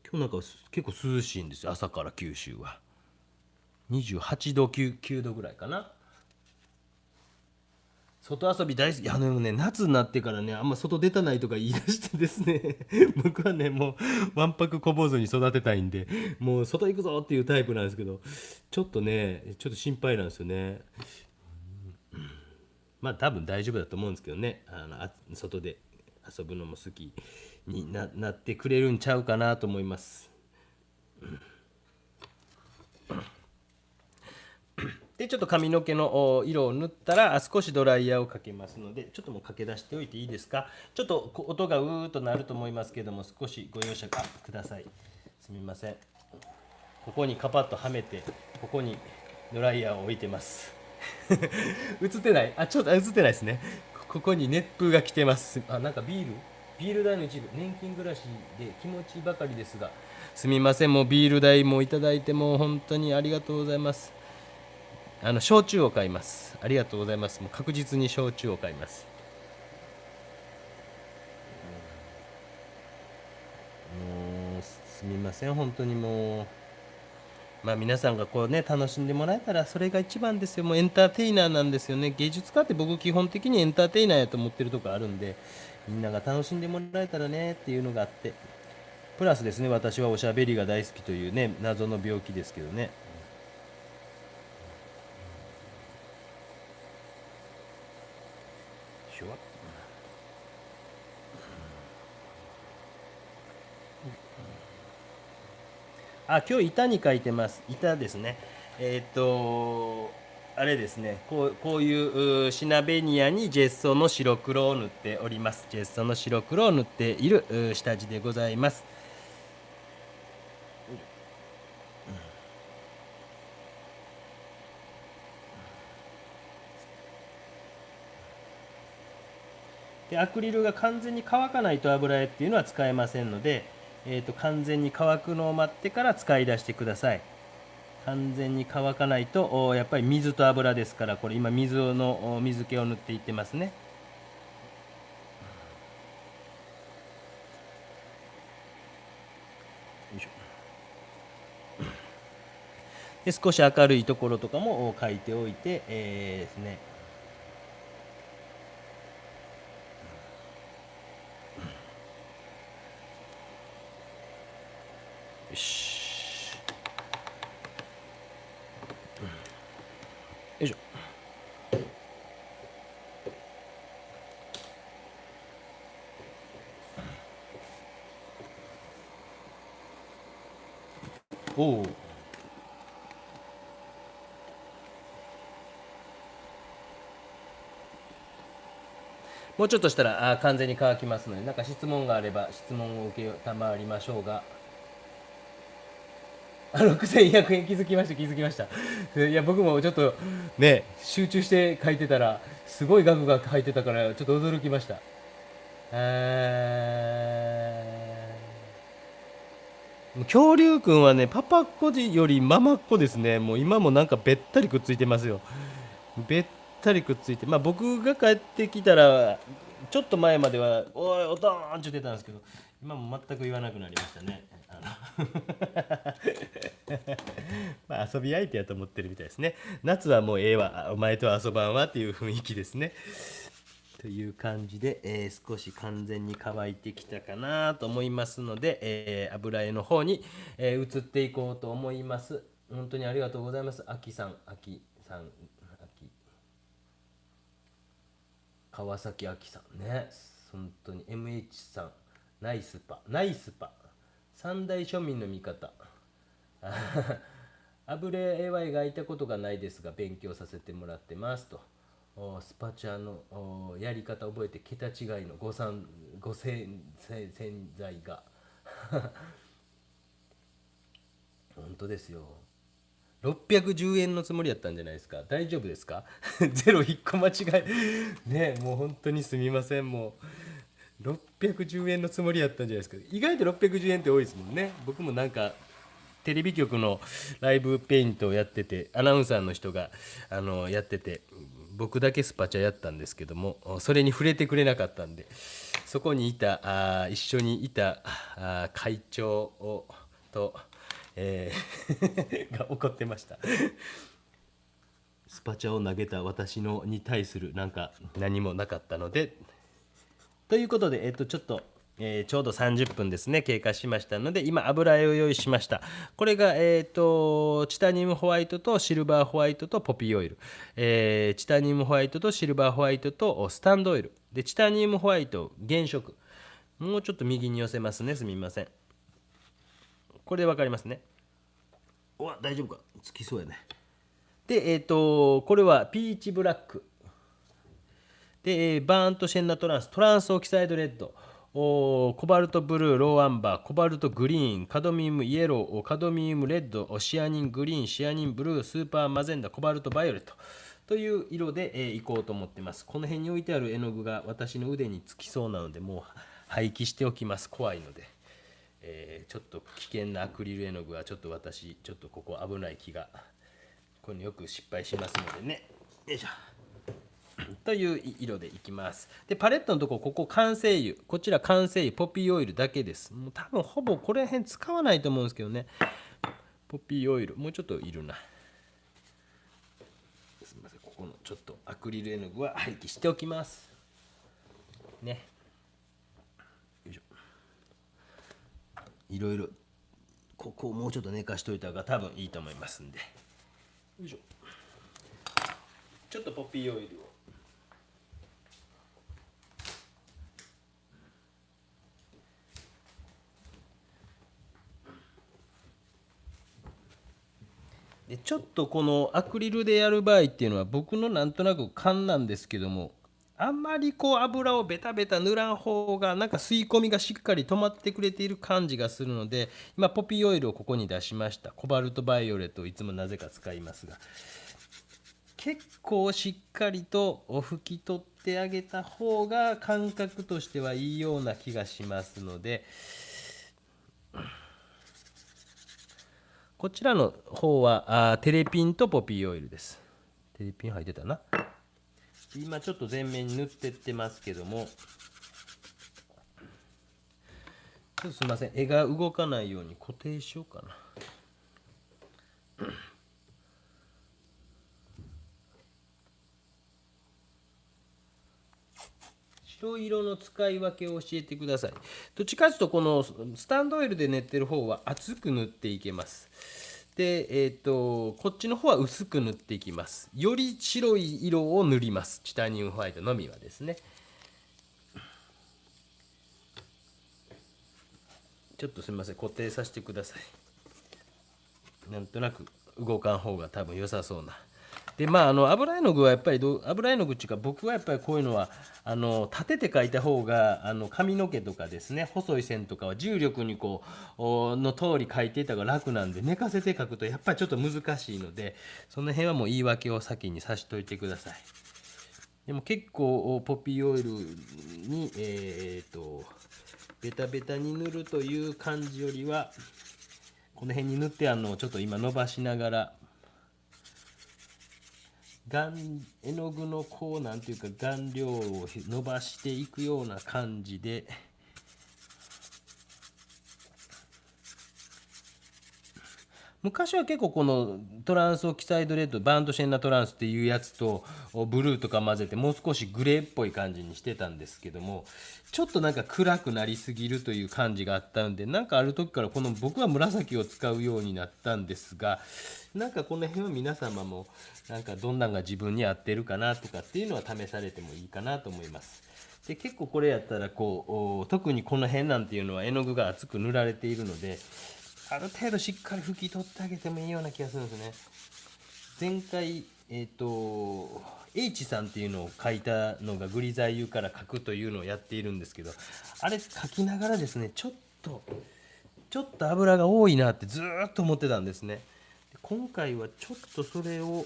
今日なんか結構涼しいんですよ、朝から九州は。28度9度ぐらいかな。外遊び大好き。いやでもね、夏になってからね、あんま外出たないとか言い出してですね僕はね、もうわんぱくこぼずに育てたいんで、もう外行くぞっていうタイプなんですけど、ちょっとね、ちょっと心配なんですよね。まあ多分大丈夫だと思うんですけどね、外で遊ぶのも好きになってくれるんちゃうかなと思います。でちょっと髪の毛の色を塗ったら少しドライヤーをかけますので、ちょっともうかけ出しておいていいですか？ちょっと音がうーっとなると思いますけども、少しご容赦ください。すみません。ここにカパッとはめて、ここにドライヤーを置いてます映ってない、ちょっと映ってないですね。ここに熱風が来てます。なんかビール代の一部、年金暮らしで気持ちばかりですが、すみません、もうビール代もいただいてもう本当にありがとうございます。焼酎を買います。ありがとうございます。もう確実に焼酎を買います。もうすみません、本当にもう。まあ皆さんがこうね楽しんでもらえたらそれが一番ですよ。もうエンターテイナーなんですよね。芸術家って僕基本的にエンターテイナーやと思ってるとこあるんで、みんなが楽しんでもらえたらねっていうのがあって、プラスですね、私はおしゃべりが大好きというね謎の病気ですけどね。しょ今日板に書いてます。板ですね。えーっとあれですね、こういうシナベニアにジェッソの白黒を塗っております。ジェッソの白黒を塗っている下地でございます。でアクリルが完全に乾かないと油絵っていうのは使えませんので、完全に乾くのを待ってから使い出してください。完全に乾かないとやっぱり水と油ですから、これ今水気を塗っていってますね。よいしょ。で少し明るいところとかも描いておいて、ですね。よし。よいしょ。おお。もうちょっとしたら完全に乾きますので、なんか質問があれば質問を受けたまわりましょうが。6100円気づきました、気づきました。いや僕もちょっとね集中して書いてたらすごい額が入ってたからちょっと驚きました。恐竜くんはねパパっ子よりママっ子ですね。もう今もなんかべったりくっついてますよ。べったりくっついて、まあ僕が帰ってきたらちょっと前までは「おいおとん」って言ってたんですけど、今も全く言わなくなりましたね。まあ遊び相手やと思ってるみたいですね。夏はもうええわお前と遊ばんわっていう雰囲気ですね。という感じで、少し完全に乾いてきたかなと思いますので、油絵の方に、移っていこうと思います。本当にありがとうございます。あきさん、あきさん、あき川崎あきさんね。本当に MH さん、ナイスパ、ナイスパ、三大庶民の味方。油絵は描いたことがないですが勉強させてもらってますと。スパチャのやり方覚えて桁違いの誤洗剤が本当ですよ。610円のつもりやったんじゃないですか。大丈夫ですか？ゼロ1個間違いね。もう本当にすみません。もう610円のつもりやったんじゃないですか。意外と610円って多いですもんね。僕もなんかテレビ局のライブペイントをやってて、アナウンサーの人がやってて、僕だけスパチャやったんですけども、それに触れてくれなかったんで、そこにいた一緒にいた会長と、が怒ってました。スパチャを投げた私に対するなんか何もなかったので、ということで、ちょっと、ちょうど30分ですね経過しましたので、今油絵を用意しました。これが、チタニウムホワイトとシルバーホワイトとポピーオイル、チタニウムホワイトとシルバーホワイトとスタンドオイルで、チタニウムホワイト原色、もうちょっと右に寄せますね、すみません。これで分かりますね。うわ大丈夫か、つきそうやね。でこれはピーチブラックで、バーンとシェンナトランスオキサイドレッド、コバルトブルー、ローアンバー、コバルトグリーン、カドミウムイエロー、カドミウムレッド、シアニングリーン、シアニンブルー、スーパーマゼンダ、コバルトバイオレットという色で、いこうと思ってます。この辺に置いてある絵の具が私の腕につきそうなので、もう廃棄しておきます。怖いので。ちょっと危険なアクリル絵の具はちょっと私ちょっとここ危ない気が、これよく失敗しますのでね。よいしょという色でいきます。でパレットのとここ完成油、こちら完成油ポピーオイルだけです。もう多分ほぼこれ辺使わないと思うんですけどね。ポピーオイルもうちょっといるな。すみません、ここのちょっとアクリル絵の具は廃棄しておきますね。よいしょ。いろいろここをもうちょっと寝かしといた方が多分いいと思いますんで。よいしょ。ちょっとポピーオイルをでちょっとこのアクリルでやる場合っていうのは僕のなんとなく勘なんですけども、あんまりこう油をベタベタ塗らん方がなんか吸い込みがしっかり止まってくれている感じがするので、今ポピーオイルをここに出しました。コバルトバイオレットをいつもなぜか使いますが、結構しっかりと拭き取ってあげた方が感覚としてはいいような気がしますので、こちらの方はテレピンとポピーオイルです。テレピン入ってたな。今ちょっと全面に塗ってってますけども、ちょっとすみません、絵が動かないように固定しようかな。白色の使い分けを教えてください。どっちかというとこのスタンドオイルで塗ってる方は厚く塗っていけます。で、こっちの方は薄く塗っていきます。より白い色を塗ります。チタニウムホワイトのみはですね。ちょっとすみません、固定させてください。なんとなく動かん方が多分良さそうな。で油絵の具はやっぱり油絵の具っていうか、僕はやっぱりこういうのは立てて描いた方が髪の毛とかですね、細い線とかは重力にこうの通り描いていた方が楽なんで、寝かせて描くとやっぱりちょっと難しいので、その辺はもう言い訳を先にさしといてください。でも結構ポピーオイルにベタベタに塗るという感じよりは、この辺に塗ってあるのをちょっと今伸ばしながら、絵の具のこうなんていうか顔料を伸ばしていくような感じで、昔は結構このトランスオキサイドレッド、バーントシェンナトランスっていうやつとブルーとか混ぜてもう少しグレーっぽい感じにしてたんですけども、ちょっとなんか暗くなりすぎるという感じがあったんで、なんかある時からこの僕は紫を使うようになったんですが、なんかこの辺は皆様もなんかどんなんが自分に合ってるかなとかっていうのは試されてもいいかなと思います。で結構これやったらこう特にこの辺なんていうのは絵の具が厚く塗られているので、ある程度しっかり拭き取ってあげてもいいような気がするんですね。前回H さんっていうのを書いたのがグリザイユから書くというのをやっているんですけど、あれ書きながらですね、ちょっと油が多いなってずーっと思ってたんですね。今回はちょっとそれを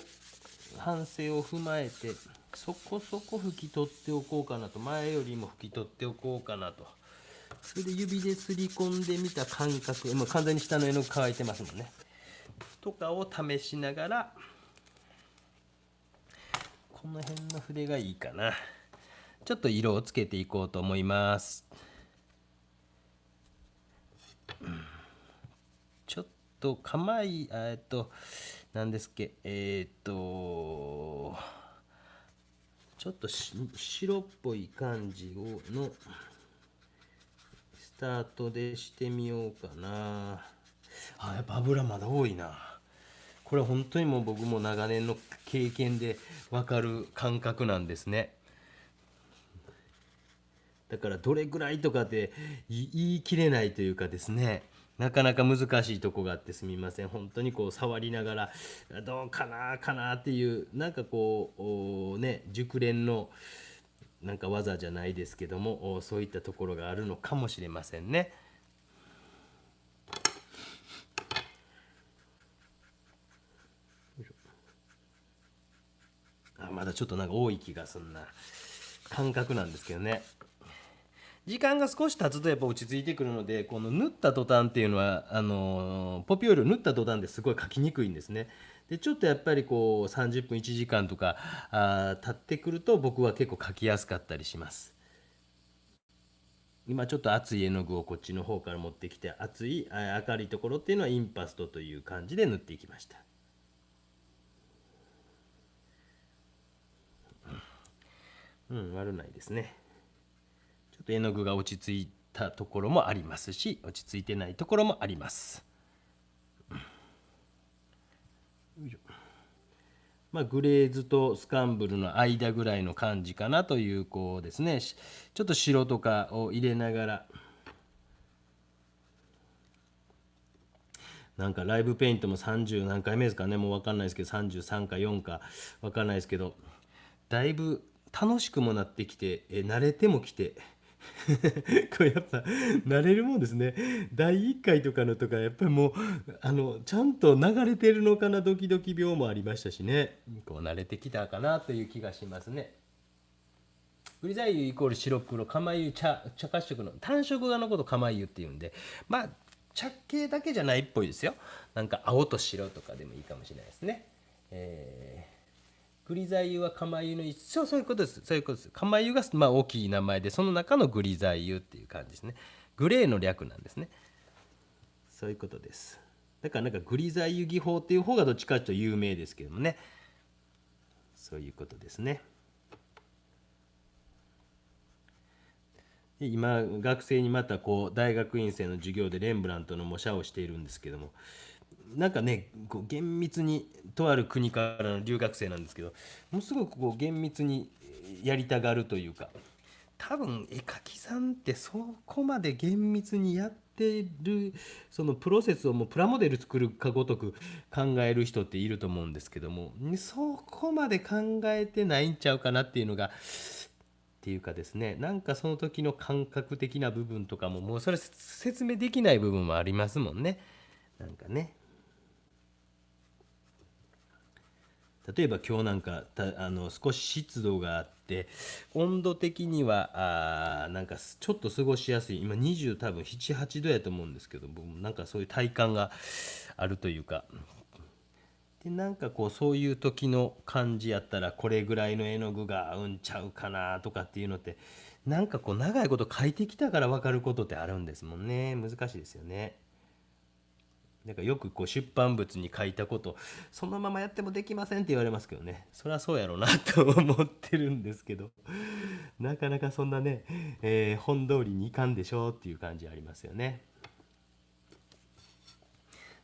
反省を踏まえてそこそこ拭き取っておこうかなと、前よりも拭き取っておこうかなと。それで指ですり込んでみた感覚、もう完全に下の絵の具乾いてますもんねとかを試しながら、この辺の筆がいいかな。ちょっと色をつけていこうと思います。ちょっと構い何ですっけちょっと白っぽい感じのスタートでしてみようかな。やっぱ油まだ多いな。これは本当にもう僕も長年の経験で分かる感覚なんですね。だからどれぐらいとかって言い切れないというかですね、なかなか難しいとこがあって、すみません、本当にこう触りながらどうかなかなっていう、なんかこうね、熟練のなんか技じゃないですけども、そういったところがあるのかもしれませんね。まだちょっとなんか多い気がすんな、感覚なんですけどね。時間が少し経つとやっぱ落ち着いてくるので、この塗った途端っていうのはポピオイルを塗った途端ですごい描きにくいんですね。でちょっとやっぱりこう30分1時間とか経ってくると僕は結構描きやすかったりします。今ちょっと熱い絵の具をこっちの方から持ってきて、熱い明るいところっていうのはインパストという感じで塗っていきました。悪ないですね。ちょっと絵の具が落ち着いたところもありますし、落ち着いてないところもあります。グレーズとスカンブルの間ぐらいの感じかなというこうですね、ちょっと白とかを入れながら、なんかライブペイントも30何回目ですかね、もう分かんないですけど33か4か分かんないですけど、だいぶ楽しくもなってきて、慣れてもきてこれやっぱ慣れるもんですね。第1回とかのとかやっぱりもうちゃんと流れてるのかな、ドキドキ病もありましたしね、こう慣れてきたかなという気がしますね。グリザイユイコール白黒、釜湯茶褐色の単色画のこと釜湯っていうんで、まあ茶系だけじゃないっぽいですよ。なんか青と白とかでもいいかもしれないですね。グリザイユは釜湯の一、そういうことです、そういうことです。釜湯がまあ大きい名前で、その中のグリザイユっていう感じですね。グレーの略なんですね。そういうことです。だからなんかグリザイユ技法っていう方がどっちかというと有名ですけどもね。そういうことですね。で今学生にまたこう大学院生の授業でレンブラントの模写をしているんですけども、なんかねこう厳密に、とある国からの留学生なんですけど、ものすごくこう厳密にやりたがるというか、多分絵描きさんってそこまで厳密にやってる、そのプロセスをもうプラモデル作るかごとく考える人っていると思うんですけども、そこまで考えてないんちゃうかなっていうのが、っていうかですね、なんかその時の感覚的な部分とかももうそれ説明できない部分もありますもんね。なんかね、例えば今日なんか少し湿度があって、温度的にはなんかちょっと過ごしやすい、今20多分78度やと思うんですけど、僕もなんかそういう体感があるというか、でなんかこうそういう時の感じやったらこれぐらいの絵の具が合うんちゃうかなとかっていうのって、なんかこう長いこと書いてきたから分かることってあるんですもんね。難しいですよね。なんかよくこう出版物に書いたことそのままやってもできませんって言われますけどね、そりゃそうやろうなと思ってるんですけど、なかなかそんなね、本通りにいかんでしょうっていう感じありますよね。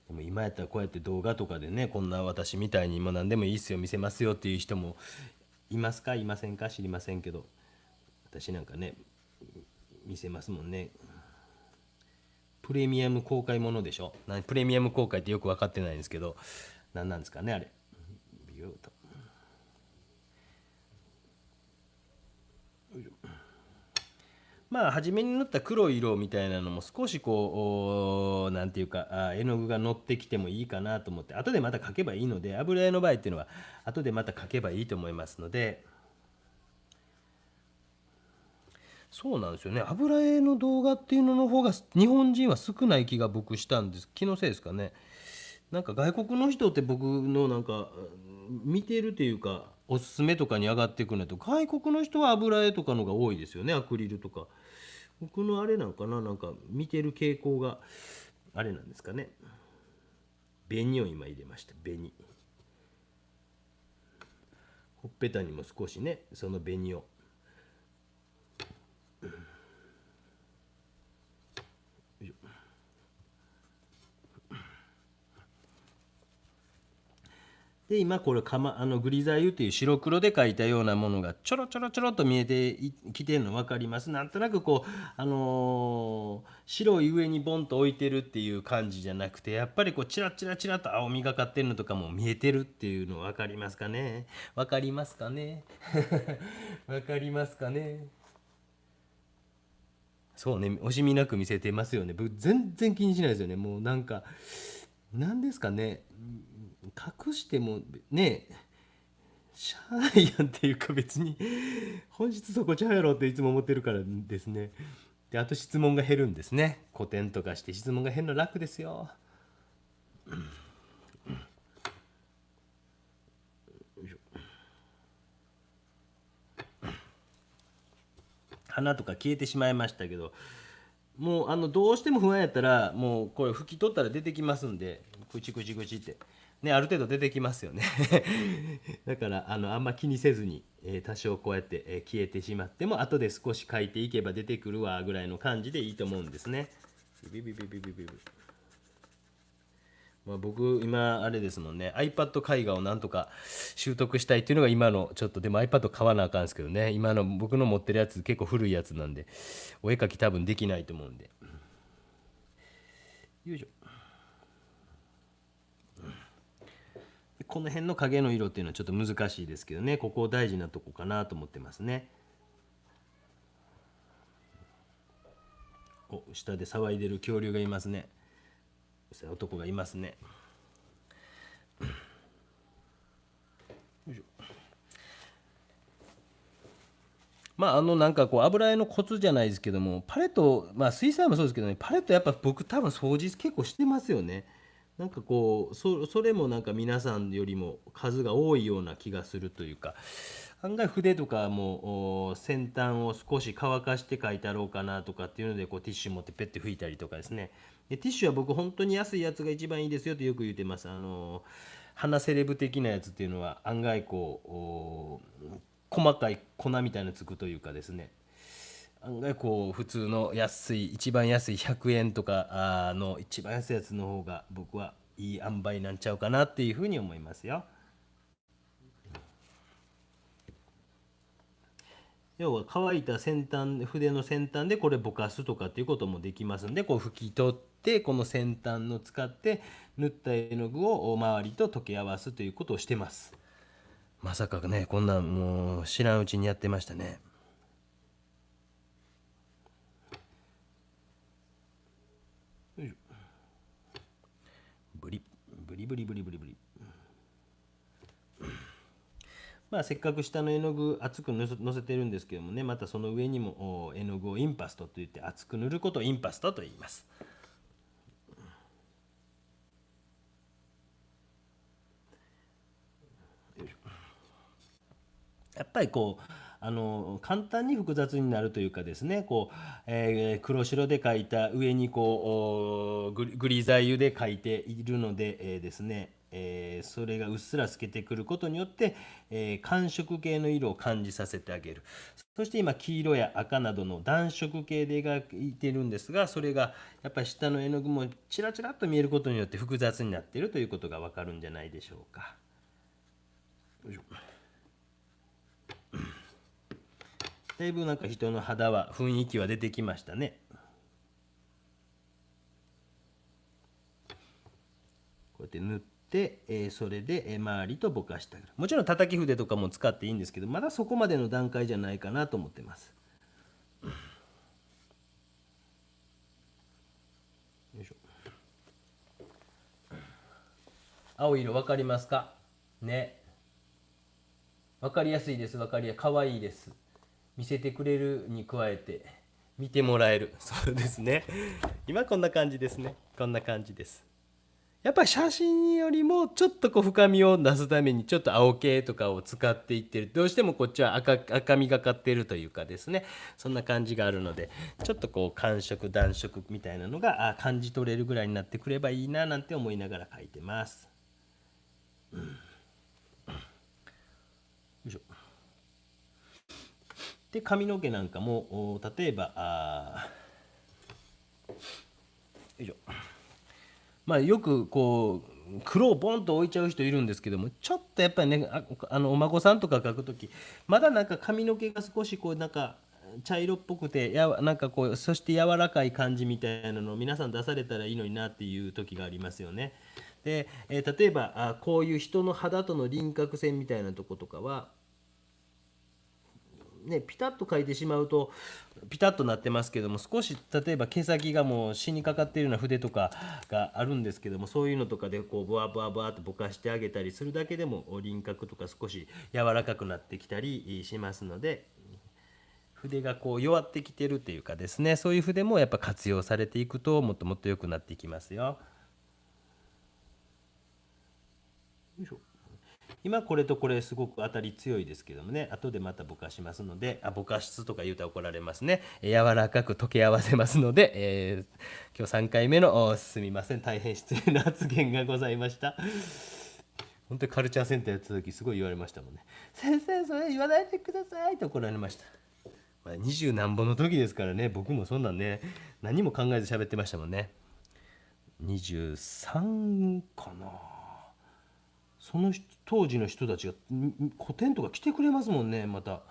でも今やったらこうやって動画とかでね、こんな私みたいに今何でもいいっすよ見せますよっていう人もいますかいませんか知りませんけど、私なんかね見せますもんね。プレミアム公開ものでしょ。プレミアム公開ってよく分かってないんですけど、何なんですかねあれ。ビューとまあ初めに塗った黒い色みたいなのも少しこうなんていうか絵の具が乗ってきてもいいかなと思って、後でまた描けばいいので、油絵の場合っていうのは後でまた描けばいいと思いますので。そうなんですよね、油絵の動画っていうのの方が日本人は少ない気が僕したんです。気のせいですかね。なんか外国の人って僕のなんか見てるというかおすすめとかに上がってくるのと、外国の人は油絵とかのが多いですよね、アクリルとか。僕のあれなんかな、なんか見てる傾向があれなんですかね。紅を今入れました。紅、ほっぺたにも少しねその紅を。で今これグリザー油っていう白黒で描いたようなものがちょろちょろちょろっと見えてきてるの分かります。なんとなくこう、白い上にボンと置いてるっていう感じじゃなくて、やっぱりこうチラチラチラと青みがかってるのとかも見えてるっていうの分かりますかね。分かりますかね。分かりますかね。そうね、惜しみなく見せてますよね。僕全然気にしないですよね。もうなんかなんですかね、隠してもねしゃあないやんっていうか、別に本質そこちゃうやろっていつも思ってるからですね。であと質問が減るんですね。古典とかして質問が減るの楽ですよ。花とか消えてしまいましたけど、もうどうしても不安やったらもうこれ拭き取ったら出てきますんで、ぐちぐちぐちってね、ある程度出てきますよね。だからあんま気にせずに、多少こうやって、消えてしまっても後で少し書いていけば出てくるわぐらいの感じでいいと思うんですね。ビビビビビビビ、まあ、僕今あれですもんね、 iPad 絵画をなんとか習得したいっていうのが今のちょっと、でも iPad 買わなあかんですけどね、今の僕の持ってるやつ結構古いやつなんでお絵描き多分できないと思うんで。よいしょ。この辺の影の色っていうのはちょっと難しいですけどね、ここ大事なとこかなと思ってますね。お、下で騒いでる恐竜がいますね。男がいますね。まあなんかこう油絵のコツじゃないですけども、パレット、まあ水彩もそうですけどね、パレットやっぱ僕多分掃除結構してますよね。なんかこうそれもなんか皆さんよりも数が多いような気がするというか、案外筆とかも先端を少し乾かして描いたろうかなとかっていうのでこうティッシュ持ってペッて拭いたりとかですね。でティッシュは僕本当に安いやつが一番いいですよとよく言ってます。花セレブ的なやつっていうのは案外こう細かい粉みたいなのつくというかですね、案外こう普通の安い一番安い100円とかの一番安いやつの方が僕はいい塩梅なんちゃうかなっていうふうに思いますよ。要は乾いた先端筆の先端でこれぼかすとかっていうこともできますんで、こう拭き取ってこの先端の使って塗った絵の具を周りと溶け合わすということをしてます。まさかねこんなんもう知らんうちにやってましたね。ブリブリブリブリブリブリ。まあせっかく下の絵の具厚くのせてるんですけどもね、またその上にも絵の具をインパストといって厚く塗ることをインパストと言います。やっぱりこう簡単に複雑になるというかですね、こう、黒白で描いた上にこうグリザー油で描いているので、ですね、それがうっすら透けてくることによって、寒色系の色を感じさせてあげる。そして今黄色や赤などの暖色系で描いているんですが、それがやっぱり下の絵の具もチラチラっと見えることによって複雑になっているということがわかるんじゃないでしょうか。よいしょ。だいぶなんか人の肌は雰囲気は出てきましたね。こうやって塗って、それで周りとぼかしてあげる。もちろん叩き筆とかも使っていいんですけど、まだそこまでの段階じゃないかなと思ってます。よいしょ。青色分かりますかね。分かりやすいです。分かりやすい。かわいいです。見せてくれるに加えて見てもらえる。そうですね。今こんな感じですね。こんな感じです。やっぱり写真よりもちょっとこう深みを出すためにちょっと青系とかを使っていってる。どうしてもこっちは赤みがかっているというかですね、そんな感じがあるので、ちょっとこう寒色暖色みたいなのが感じ取れるぐらいになってくればいいななんて思いながら描いてます。よいしょ。で髪の毛なんかも例えばよいしょ、まあ、よくこう黒をボンと置いちゃう人いるんですけども、ちょっとやっぱりねお孫さんとか描く時まだなんか髪の毛が少しこうなんか茶色っぽくてなんかこうそして柔らかい感じみたいなのを皆さん出されたらいいのになっていう時がありますよね。で、例えばこういう人の肌との輪郭線みたいなとことかはね、ピタッと書いてしまうとピタッとなってますけども、少し例えば毛先がもう死にかかっているような筆とかがあるんですけども、そういうのとかでこうブワブワブワっとぼかしてあげたりするだけでも輪郭とか少し柔らかくなってきたりしますので、筆がこう弱ってきてるっていうかですね、そういう筆もやっぱ活用されていくともっともっと良くなっていきますよ。よいしょ。今これとこれすごく当たり強いですけどもね、後でまたぼかしますので、ぼかしとか言うたら怒られますね。柔らかく溶け合わせますので、今日3回目のすみません、大変失礼な発言がございました。本当にカルチャーセンターやった時すごい言われましたもんね。先生それ言わないでくださいと怒られました。まあ、20何本の時ですからね、僕もそんなんね何も考えず喋ってましたもんね。23かな。その当時の人たちが古典とか来てくれますもんね。また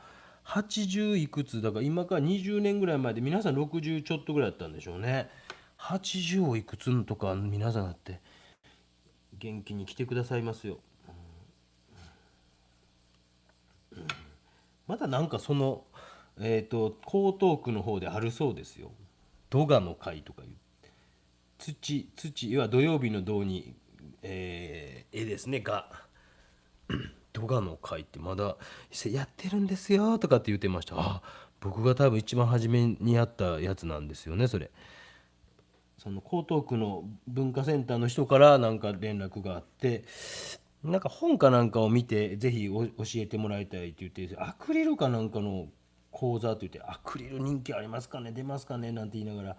80いくつだから今から20年ぐらい前で皆さん60ちょっとぐらいだったんでしょうね。80をいくつとか皆さんだって元気に来てくださいますよ。まだなんかその江東区の方であるそうですよ。ドガの会とかいう土要は土曜日の土に、絵ですねがドガの会ってまだやってるんですよとかって言ってました。僕が多分一番初めにやったやつなんですよねそれ。その江東区の文化センターの人からなんか連絡があって、なんか本かなんかを見てぜひ教えてもらいたいって言って、アクリルかなんかの講座って言って、アクリル人気ありますかね出ますかねなんて言いながら、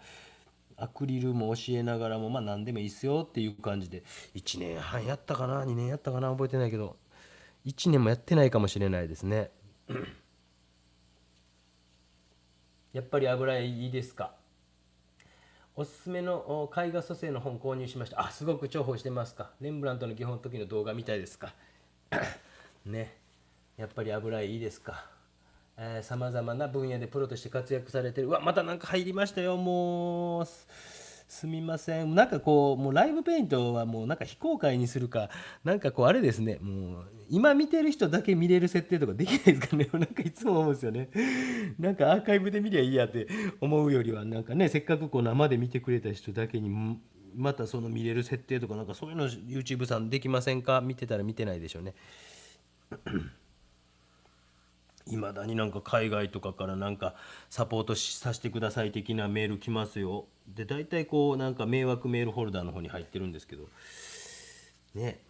アクリルも教えながらも、まあ何でもいいっすよっていう感じで、1年半やったかな2年やったかな覚えてないけど、1年もやってないかもしれないですね。やっぱり油絵いいですか？おすすめの絵画蘇生の本購入しました。すごく重宝してますか？レンブラントの基本の時の動画みたいですか？ね。やっぱり油絵いいですか？さまざまな分野でプロとして活躍されてる。またなんか入りましたよ。もうすみません。なんかこうもうライブペイントはもうなんか非公開にするか、なんかこうあれですね、もう今見てる人だけ見れる設定とかできないですかね。なんかいつも思うんですよね。なんかアーカイブで見りゃいいやって思うよりは、なんかね、せっかくこう生で見てくれた人だけにまたその見れる設定とか、なんかそういうの YouTube さんできませんか？見てたら見てないでしょうね。いまだになんか海外とかからなんかサポートさせてください的なメール来ますよ。で大体こうなんか迷惑メールホルダーの方に入ってるんですけどね、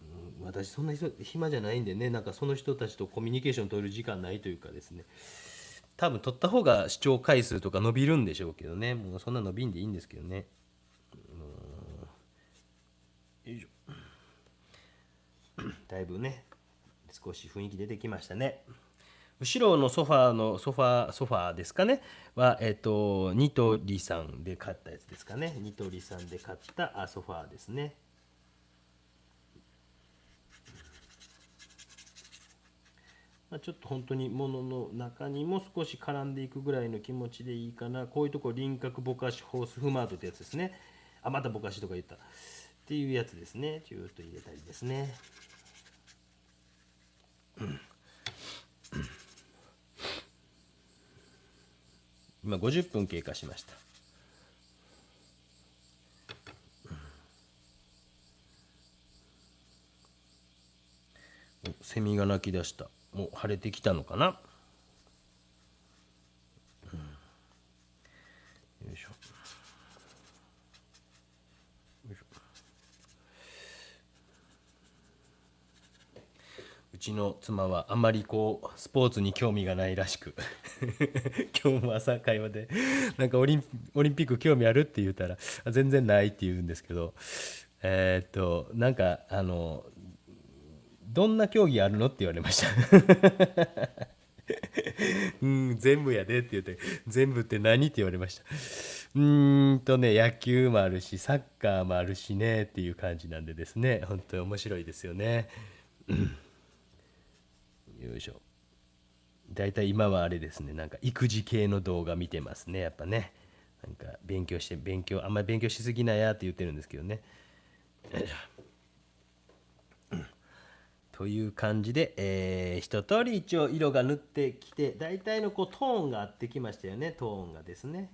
私そんな人暇じゃないんでね、なんかその人たちとコミュニケーション取る時間ないというかですね、多分取った方が視聴回数とか伸びるんでしょうけどね、もうそんな伸びんでいいんですけどね。よいしょ。だいぶね少し雰囲気出てきましたね。後ろのソファーですかねは、ニトリさんで買ったやつですかね。ニトリさんで買ったソファーですね。ちょっと本当に物の中にも少し絡んでいくぐらいの気持ちでいいかな。こういうとこ輪郭ぼかしホースフマートってやつですね。またぼかしとか言ったっていうやつですね。ちょっと入れたりですね。今50分経過しました。セミが鳴き出した。もう晴れてきたのかな。よいしょ。うちの妻はあまりこうスポーツに興味がないらしく今日も朝会話でなんかオリンピック興味あるって言ったら全然ないって言うんですけど、なんかどんな競技あるのって言われましたうん全部やでって言って全部って何って言われました。野球もあるしサッカーもあるしねっていう感じなんでですね、本当に面白いですよね。よいしょ。だいたい今はあれですね、なんか育児系の動画見てますね、やっぱね。なんかあんまり勉強しすぎなやって言ってるんですけどね。という感じで、一通り一応色が塗ってきて、大体のこうトーンが合ってきましたよね、トーンがですね。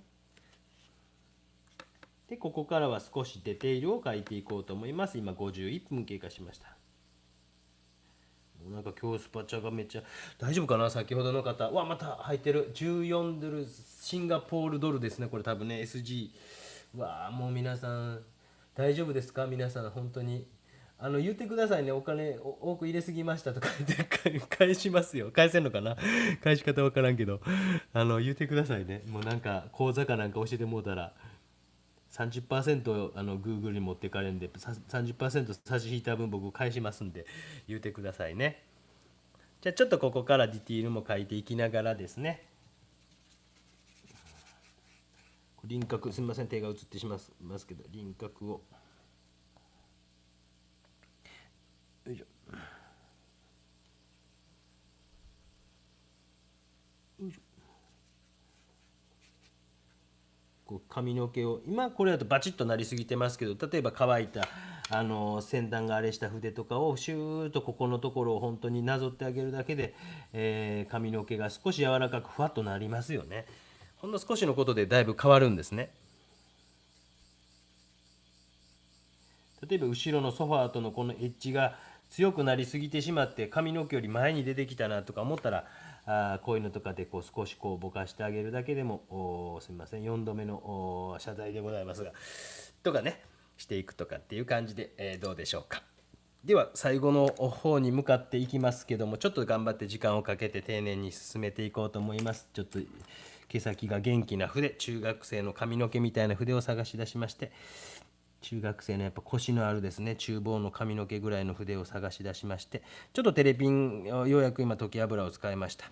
で、ここからは少しディテールを描いていこうと思います。今51分経過しました。なんか今日スパチャがめっちゃ大丈夫かな。先ほどの方また入ってる14ドルシンガポールドルですね、これ多分ね SG。 もう皆さん大丈夫ですか？皆さん本当に言ってくださいね。お金多く入れすぎましたとか言って返しますよ。返せんのかな。返し方わからんけど言ってくださいね。もうなんか口座かなんか教えてもうたら30% Google に持ってかれるんで、30% 差し引いた分僕返しますんで言うてくださいね。じゃあちょっとここからディティールも書いていきながらですね、輪郭すみません手が映ってしますけど、輪郭をよいしょよいしょ。こう髪の毛を今これだとバチッとなりすぎてますけど、例えば乾いた先端があれした筆とかをシューッとここのところを本当になぞってあげるだけで、髪の毛が少し柔らかくふわっとなりますよね。ほんの少しのことでだいぶ変わるんですね。例えば後ろのソファーとのこのエッジが強くなりすぎてしまって髪の毛より前に出てきたなとか思ったら、こういうのとかでこう少しこうぼかしてあげるだけでも、すみません4度目の謝罪でございますがとかねしていくとかっていう感じで、どうでしょうか。では最後の方に向かっていきますけども、ちょっと頑張って時間をかけて丁寧に進めていこうと思います。ちょっと毛先が元気な筆、中学生の髪の毛みたいな筆を探し出しまして、中学生のやっぱ腰のあるですね中坊の髪の毛ぐらいの筆を探し出しまして、ちょっとテレピンようやく今溶き油を使いました。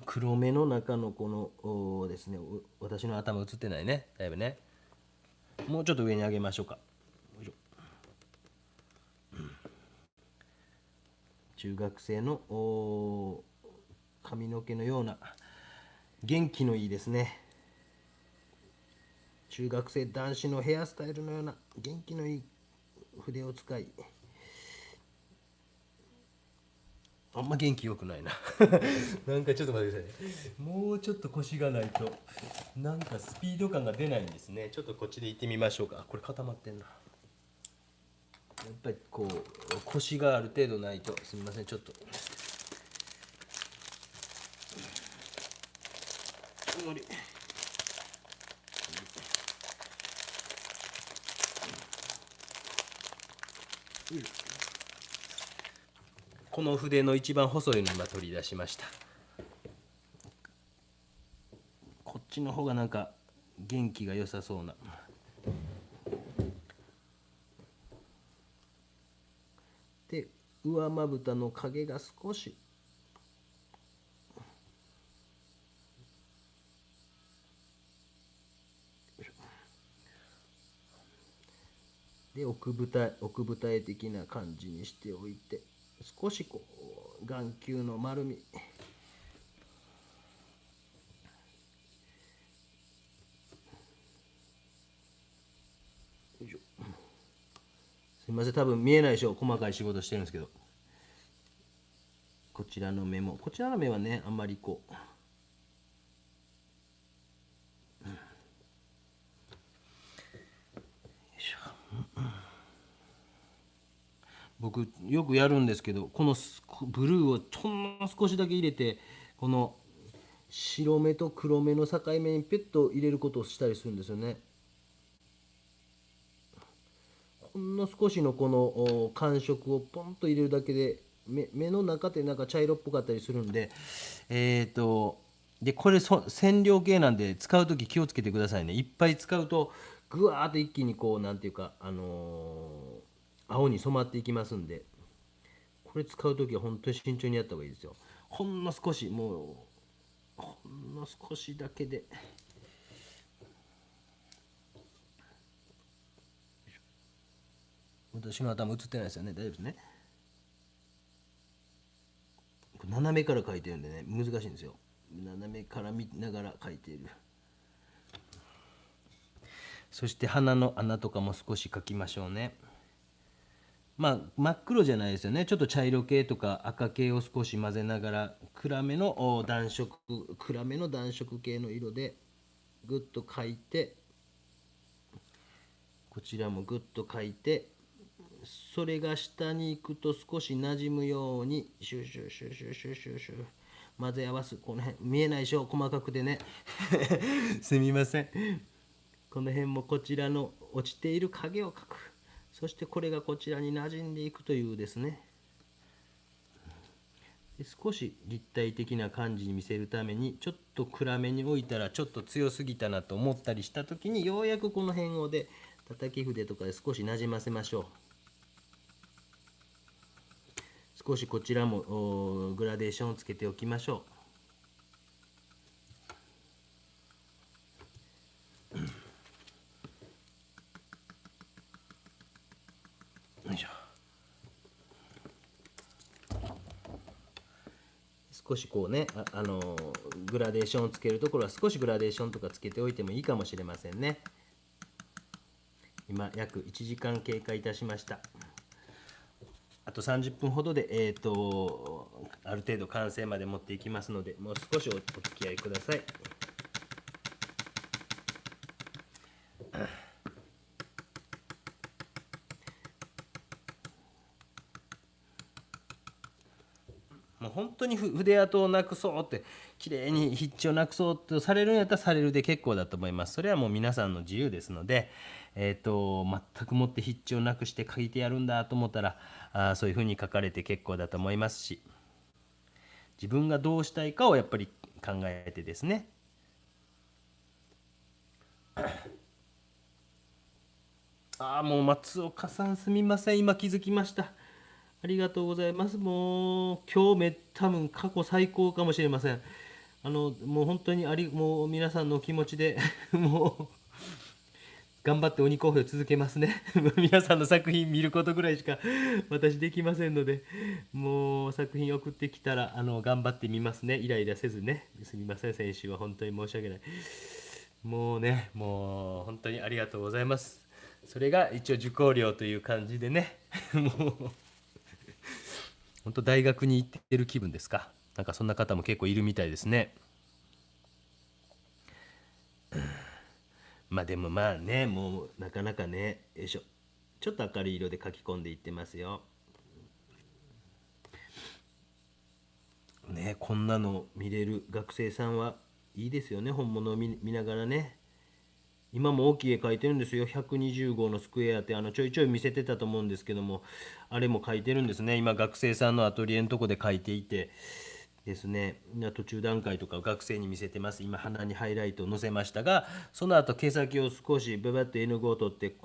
黒目の中のこのですね、私の頭映ってないね、だいぶね。もうちょっと上に上げましょうか。中学生の髪の毛のような元気のいいですね、中学生男子のヘアスタイルのような元気のいい筆を使い、あんま元気よくないななんかちょっと待ってくださいね、もうちょっと腰がないとなんかスピード感が出ないんですね。ちょっとこっちで行ってみましょうか。これ固まってんな。やっぱりこう腰がある程度ないと、すみませんちょっと無理。この筆の一番細いの今取り出しました。こっちの方がなんか元気が良さそうな。で上まぶたの影が少しで奥二重的な感じにしておいて、少しこう眼球の丸み、すみません多分見えないでしょう、細かい仕事してるんですけど、こちらの目も、こちらの目はねあんまりこう僕よくやるんですけど、このブルーをほんの少しだけ入れて、この白目と黒目の境目にペット入れることをしたりするんですよね。ほんの少しのこの感触をポンと入れるだけで目の中ってなんか茶色っぽかったりするんで、でこれ染料系なんで使う時気をつけてくださいね。いっぱい使うとぐわーっと一気にこうなんていうか、青に染まっていきますんで、これ使う時は本当に慎重にやった方がいいですよ。ほんの少し、もうほんの少しだけで。私の頭映ってないですよね、大丈夫ですね。斜めから描いてるんでね難しいんですよ。斜めから見ながら描いている。そして鼻の穴とかも少し描きましょうね。まあ真っ黒じゃないですよね。ちょっと茶色系とか赤系を少し混ぜながら暗めの暖色系の色でぐっと描いて、こちらもぐっと描いて、それが下に行くと少し馴染むようにシュシュシュシュシュシュシュ混ぜ合わす。この辺見えないでしょ細かくてねすみません。この辺もこちらの落ちている影を描く。そしてこれがこちらに馴染んでいくというですね。で少し立体的な感じに見せるためにちょっと暗めに置いたらちょっと強すぎたなと思ったりした時に、ようやくこの辺をで叩き筆とかで少しなじませましょう。少しこちらもグラデーションをつけておきましょう。よいしょ。少しこうね、グラデーションをつけるところは少しグラデーションとかつけておいてもいいかもしれませんね。今約1時間経過いたしました。あと30分ほどで、ある程度完成まで持っていきますので、もう少しお付き合いください。もう本当に筆跡をなくそうって綺麗に筆致をなくそうとされるんやったらされるで結構だと思います。それはもう皆さんの自由ですので、全くもって筆致をなくして書いてやるんだと思ったらそういうふうに書かれて結構だと思いますし、自分がどうしたいかをやっぱり考えてですね。もう松岡さんすみません、今気づきました。ありがとうございます。もう今日多分過去最高かもしれません。もう本当にもう皆さんのお気持ちでもう頑張って鬼交尾を続けますね。皆さんの作品見ることぐらいしか私できませんので、もう作品送ってきたら頑張ってみますね。イライラせずね。すみません、先週は本当に申し訳ない。もうね、もう本当にありがとうございます。それが一応受講料という感じでね、もう本当大学に行ってる気分ですか。なんかそんな方も結構いるみたいですね。まあでもまあね、もうなかなかね、よいしょ。ちょっと明るい色で書き込んでいってますよ。ね、こんなの見れる学生さんはいいですよね。本物を見ながらね。今も大きい絵描いてるんですよ。120号のスクエアってちょいちょい見せてたと思うんですけども、あれも描いてるんですね。今学生さんのアトリエのとこで描いていてですね、途中段階とか学生に見せてます。今鼻にハイライトをのせましたが、その後毛先を少しババッと絵の具を取って、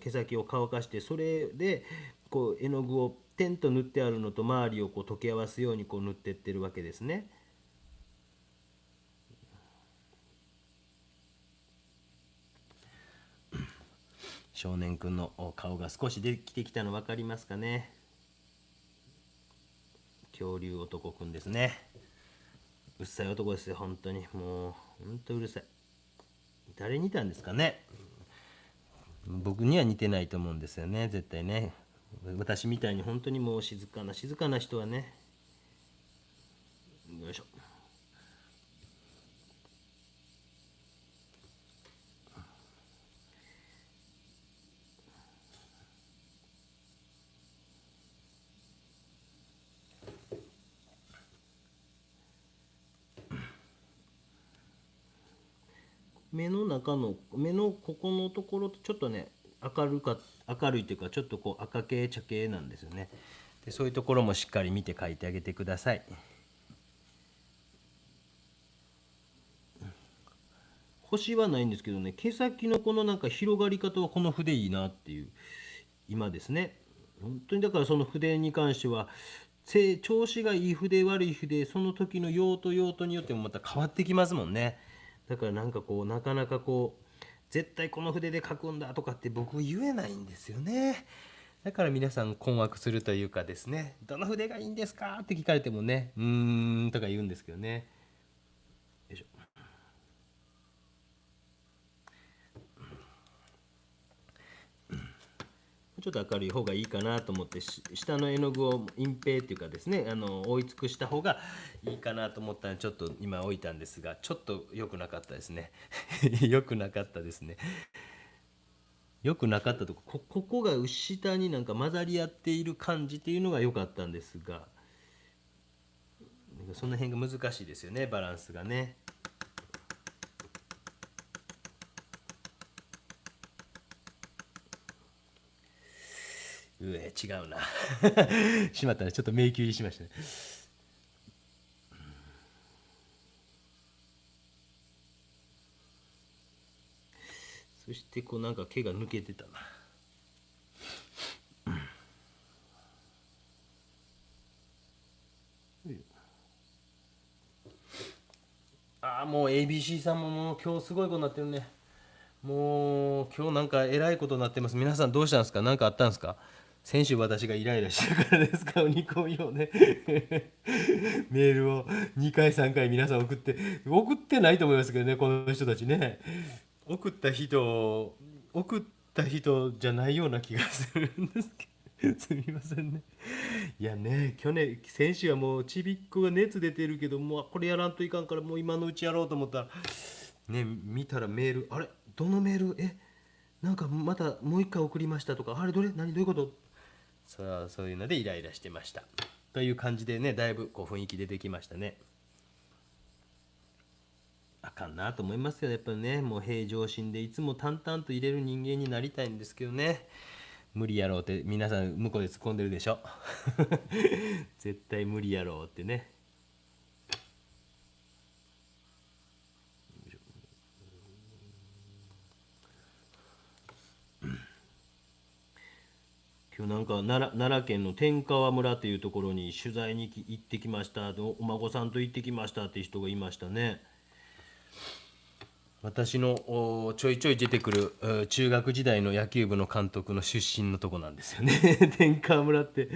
毛先を乾かして、それでこう絵の具を点と塗ってあるのと周りをこう溶け合わすようにこう塗ってってるわけですね。少年くんの顔が少しできてきたの分かりますかね。恐竜男くんですね。うっさい男ですよ、本当に。もう本当うるさい。誰に似たんですかね。僕には似てないと思うんですよね、絶対ね。私みたいに本当にもう静かな人はね。よいしょ。目のここのところとちょっとね、明るいというか、ちょっとこう赤系茶系なんですよね。でそういうところもしっかり見て描いてあげてください。星はないんですけどね、毛先のこのなんか広がり方はこの筆いいなっていう今ですね。本当にだからその筆に関しては調子がいい筆悪い筆、その時の用途用途によってもまた変わってきますもんね。だからなんかこうなかなかこう絶対この筆で書くんだとかって僕言えないんですよね。だから皆さん困惑するというかですね、どの筆がいいんですかって聞かれてもね、うーんとか言うんですけどね。よいしょ。ちょっと明るい方がいいかなと思って下の絵の具を隠蔽っていうかですね、覆い尽くした方がいいかなと思ったのでちょっと今置いたんですが、ちょっと良くなかったですね。良くなかったですね。良くなかったとここが下になんか混ざり合っている感じっていうのが良かったんですが、なんかその辺が難しいですよね、バランスがね。違うな。しまったね、ちょっと迷宮入りしましたね。そしてこうなんか毛が抜けてたな。もう ABC さんももう今日すごいことになってるね。もう今日なんかえらいことになってます。皆さんどうしたんですか？何かあったんですか？先週私がイライラしたからですか？煮込みをねメールを2回3回皆さん送ってないと思いますけどね、この人たちね。送った人送った人じゃないような気がするんですけどすみませんね。いやね、先週はもうちびっこが熱出てるけど、もうこれやらんといかんから、もう今のうちやろうと思ったら、ね、見たらメール、あれ、どのメール、なんかまたもう一回送りましたとか、あれ、どういうこと、そういうのでイライラしてました。という感じでね、だいぶこう雰囲気出てきましたね。あかんなと思いますけど、やっぱりね、もう平常心でいつも淡々と入れる人間になりたいんですけどね。無理やろうって皆さん向こうで突っ込んでるでしょ。絶対無理やろうってね。今日なんか奈良県の天川村っていうところに取材に行ってきました、お孫さんと行ってきましたっていう人がいましたね。私のちょいちょい出てくる中学時代の野球部の監督の出身のとこなんですよね。天川村って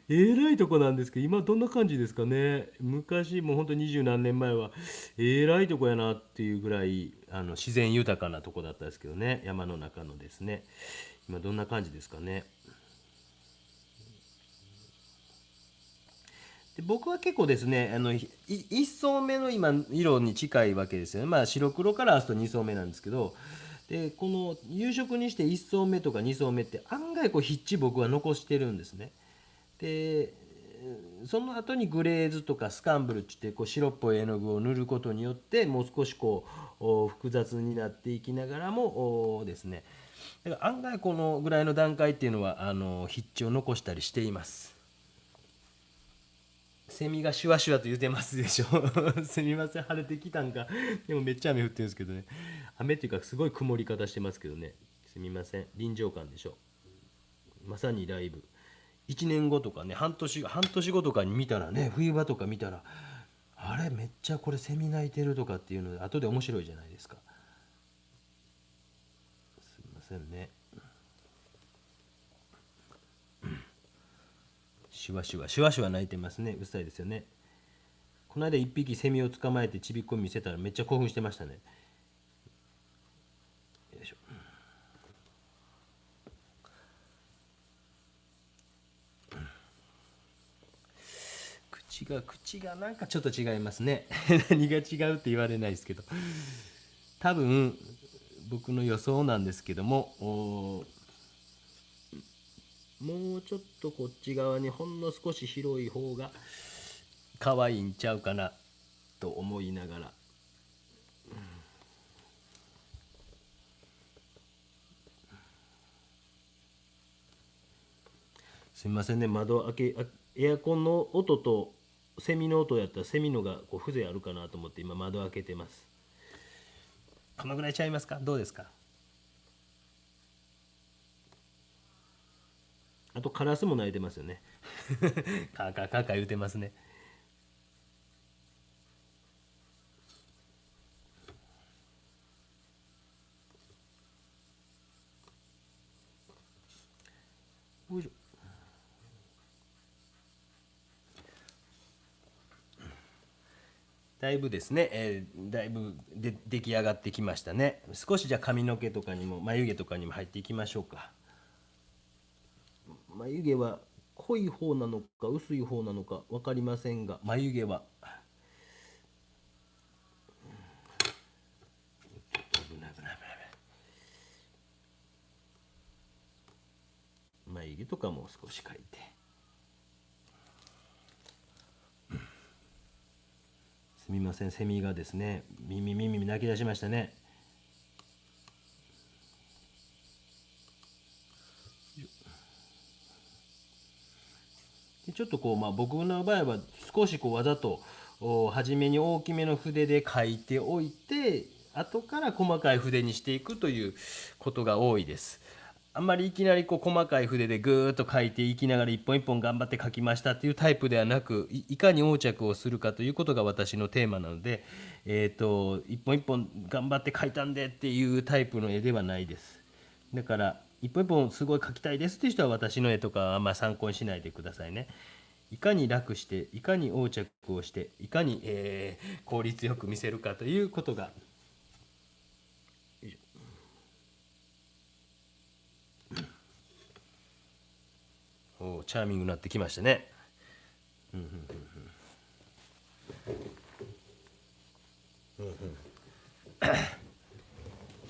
えらいとこなんですけど、今どんな感じですかね。昔もうほんと二十何年前はえらいとこやなっていうぐらい自然豊かなとこだったですけどね、山の中のですね。今どんな感じですかね。で僕は結構ですね、1層目の今色に近いわけですよね。まあ白黒からあと2層目なんですけど、でこの夕食にして1層目とか2層目って案外こう筆致僕は残してるんですね。でその後にグレーズとかスカンブルって言ってこう白っぽい絵の具を塗ることによってもう少しこう複雑になっていきながらもですね、だから案外このぐらいの段階っていうのは筆致を残したりしています。セミがシュワシュワと言ってますでしょ。すみません、晴れてきたんか。でもめっちゃ雨降ってるんですけどね。雨っていうかすごい曇り方してますけどね。すみません、臨場感でしょ。まさにライブ。1年後とかね、半年後とかに見たらね、冬場とか見たら、あれめっちゃこれセミ鳴いてるとかっていうので後で面白いじゃないですか。すみませんね。シュワシュワシュワシュワ鳴いてますね。うっさいですよね。この間1匹セミを捕まえてちびっこ見せたらめっちゃ興奮してましたね。よいしょ。口がなんかちょっと違いますね。何が違うって言われないですけど、多分僕の予想なんですけども、もうちょっとこっち側にほんの少し広い方が可愛いんちゃうかなと思いながら、すみませんね、エアコンの音とセミの音やったらセミのがこう風情あるかなと思って今窓開けてます。このぐらいちゃいますか、どうですか。あとカラスも鳴いてますよね。カーカーカーカー言うてますね。よいしょ。だいぶですね、だいぶ出来上がってきましたね。少しじゃあ髪の毛とかにも眉毛とかにも入っていきましょうか。眉毛は濃い方なのか薄い方なのか分かりませんが、眉毛は危ない危ない危ない。眉毛とかも少し描いて。すみません、セミがですね、耳泣き出しましたね。でちょっとこう、まあ、僕の場合は少しこうわざと初めに大きめの筆で書いておいて後から細かい筆にしていくということが多いです。あんまりいきなりこう細かい筆でぐーっと書いていきながら一本一本頑張って書きましたっていうタイプではなく、いかに横着をするかということが私のテーマなので、一本一本頑張って書いたんでっていうタイプの絵ではないです。だから一本一本すごい描きたいですっていう人は私の絵とかはあんま参考にしないでくださいね。いかに楽していかに横着をしていかに、効率よく見せるかということがチャーミングになってきましたね。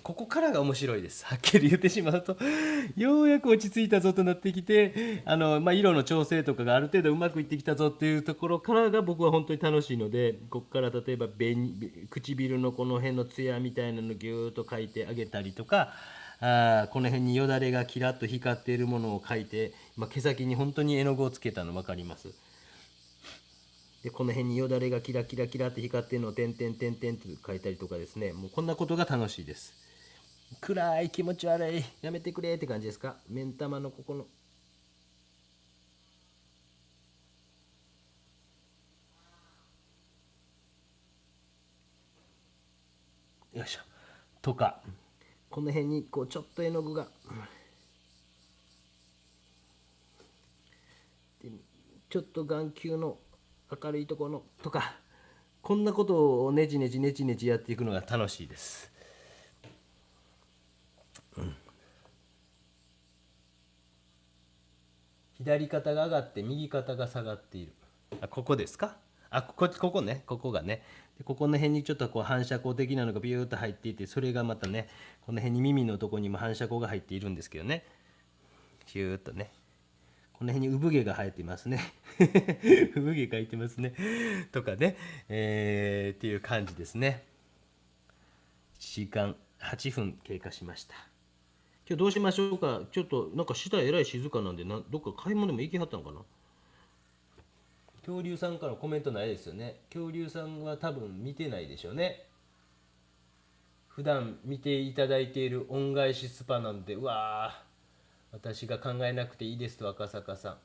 ここからが面白いです。はっきり言ってしまうとようやく落ち着いたぞとなってきて、色の調整とかがある程度うまくいってきたぞっていうところからが僕は本当に楽しいので、ここから例えば唇のこの辺のツヤみたいなのをギューッと描いてあげたりとか、この辺によだれがキラッと光っているものを描いて、毛先に本当に絵の具をつけたの分かります。でこの辺によだれがキラキラキラって光ってるのを点々点々と描いたりとかですね、もうこんなことが楽しいです。暗い、気持ち悪い、やめてくれって感じですか。目ん玉のここのよいしょとか、この辺にこうちょっと絵の具がでちょっと眼球の明るいところのとか、こんなことをねじねじねじねじやっていくのが楽しいです。左肩が上がって右肩が下がっている。ここですか。ここね、ここがね。でここの辺にちょっとこう反射光的なのがビューッと入っていて、それがまたね、この辺に耳のとこにも反射光が入っているんですけどね、ヒューッとね、この辺に産毛が生えていますね産毛描いてますねとかね、っていう感じですね。1時間8分経過しました。今日どうしましょうか。ちょっとなんか下えらい静かなんで、どっか買い物でも行きはったのかな。恐竜さんからコメントないですよね。恐竜さんは多分見てないでしょうね。普段見ていただいている恩返しスパなんで、うわー、私が考えなくていいですと。赤坂さん、